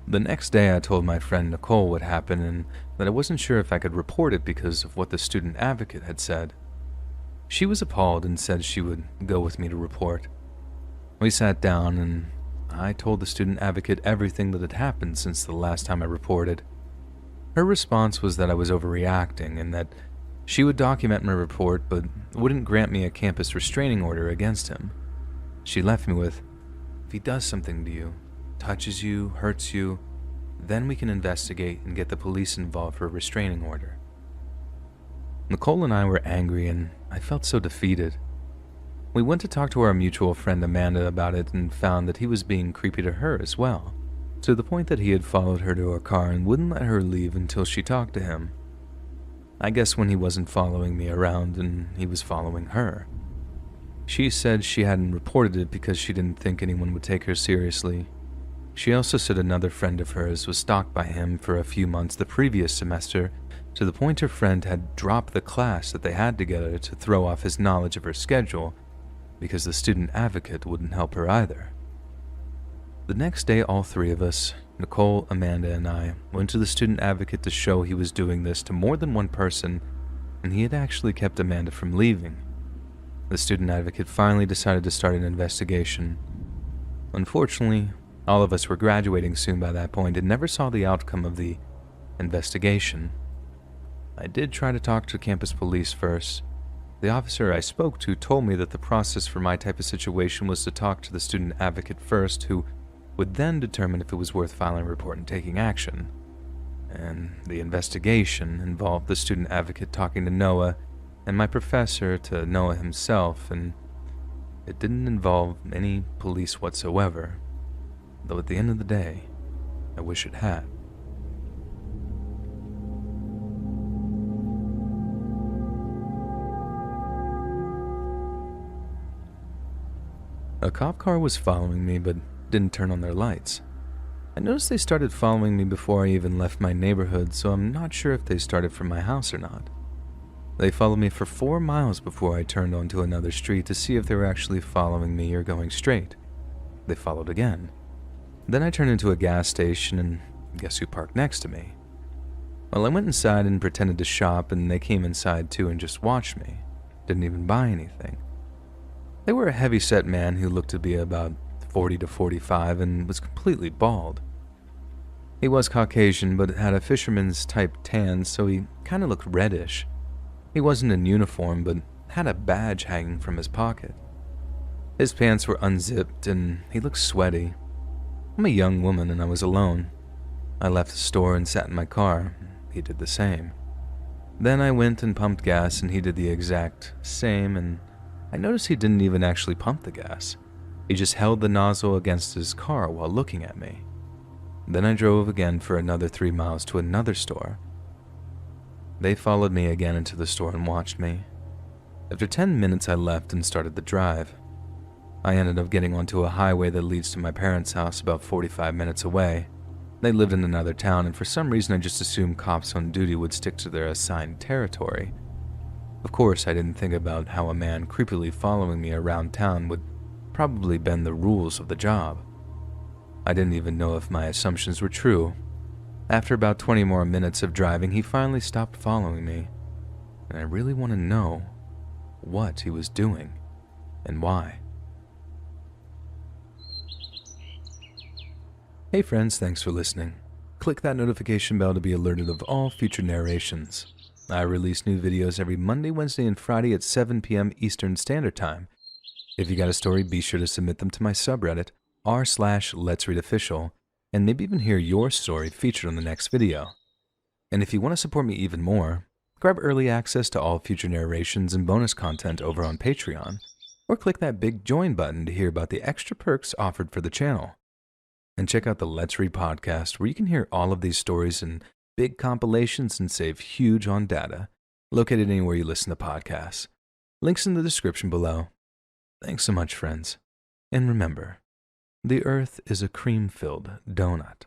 The next day, I told my friend Nicole what happened and that I wasn't sure if I could report it because of what the student advocate had said. She was appalled and said she would go with me to report. We sat down and I told the student advocate everything that had happened since the last time I reported. Her response was that I was overreacting and that She would document my report, but wouldn't grant me a campus restraining order against him. She left me with, "If he does something to you, touches you, hurts you, then we can investigate and get the police involved for a restraining order." Nicole and I were angry, and I felt so defeated. We went to talk to our mutual friend Amanda about it and found that he was being creepy to her as well, to the point that he had followed her to her car and wouldn't let her leave until she talked to him. I guess when he wasn't following me around and he was following her. She said she hadn't reported it because she didn't think anyone would take her seriously. She also said another friend of hers was stalked by him for a few months the previous semester, to the point her friend had dropped the class that they had together to throw off his knowledge of her schedule because the student advocate wouldn't help her either. The next day, all three of us, Nicole, Amanda, and I, went to the student advocate to show he was doing this to more than one person, and he had actually kept Amanda from leaving. The student advocate finally decided to start an investigation. Unfortunately, all of us were graduating soon by that point and never saw the outcome of the investigation. I did try to talk to campus police first. The officer I spoke to told me that the process for my type of situation was to talk to the student advocate first, who would then determine if it was worth filing a report and taking action. And the investigation involved the student advocate talking to Noah and my professor to Noah himself, and it didn't involve any police whatsoever, though at the end of the day, I wish it had. A cop car was following me, but didn't turn on their lights. I noticed they started following me before I even left my neighborhood, so I'm not sure if they started from my house or not. They followed me for 4 miles before I turned onto another street to see if they were actually following me or going straight. They followed again. Then I turned into a gas station, and guess who parked next to me? Well, I went inside and pretended to shop, and they came inside too and just watched me. Didn't even buy anything. They were a heavy-set man who looked to be about 40 to 45 and was completely bald. He was Caucasian but had a fisherman's type tan, so he kind of looked reddish. He wasn't in uniform but had a badge hanging from his pocket. His pants were unzipped and he looked sweaty. I'm a young woman and I was alone. I left the store and sat in my car. He did the same. Then I went and pumped gas and he did the exact same, and I noticed he didn't even actually pump the gas. He just held the nozzle against his car while looking at me. Then I drove again for another 3 miles to another store. They followed me again into the store and watched me. After 10 minutes, I left and started the drive. I ended up getting onto a highway that leads to my parents' house about 45 minutes away. They lived in another town, and for some reason I just assumed cops on duty would stick to their assigned territory. Of course, I didn't think about how a man creepily following me around town would probably bend the rules of the job. I didn't even know if my assumptions were true. After about 20 more minutes of driving, he finally stopped following me, and I really want to know what he was doing and why. Hey friends, thanks for listening. Click that notification bell to be alerted of all future narrations. I release new videos every Monday, Wednesday, and Friday at 7 p.m. Eastern Standard Time. If you got a story, be sure to submit them to my subreddit, r/Let'sReadOfficial, and maybe even hear your story featured on the next video. And if you want to support me even more, grab early access to all future narrations and bonus content over on Patreon, or click that big join button to hear about the extra perks offered for the channel. And check out the Let's Read podcast, where you can hear all of these stories in big compilations and save huge on data, located anywhere you listen to podcasts. Links in the description below. Thanks so much, friends. And remember, the earth is a cream-filled donut.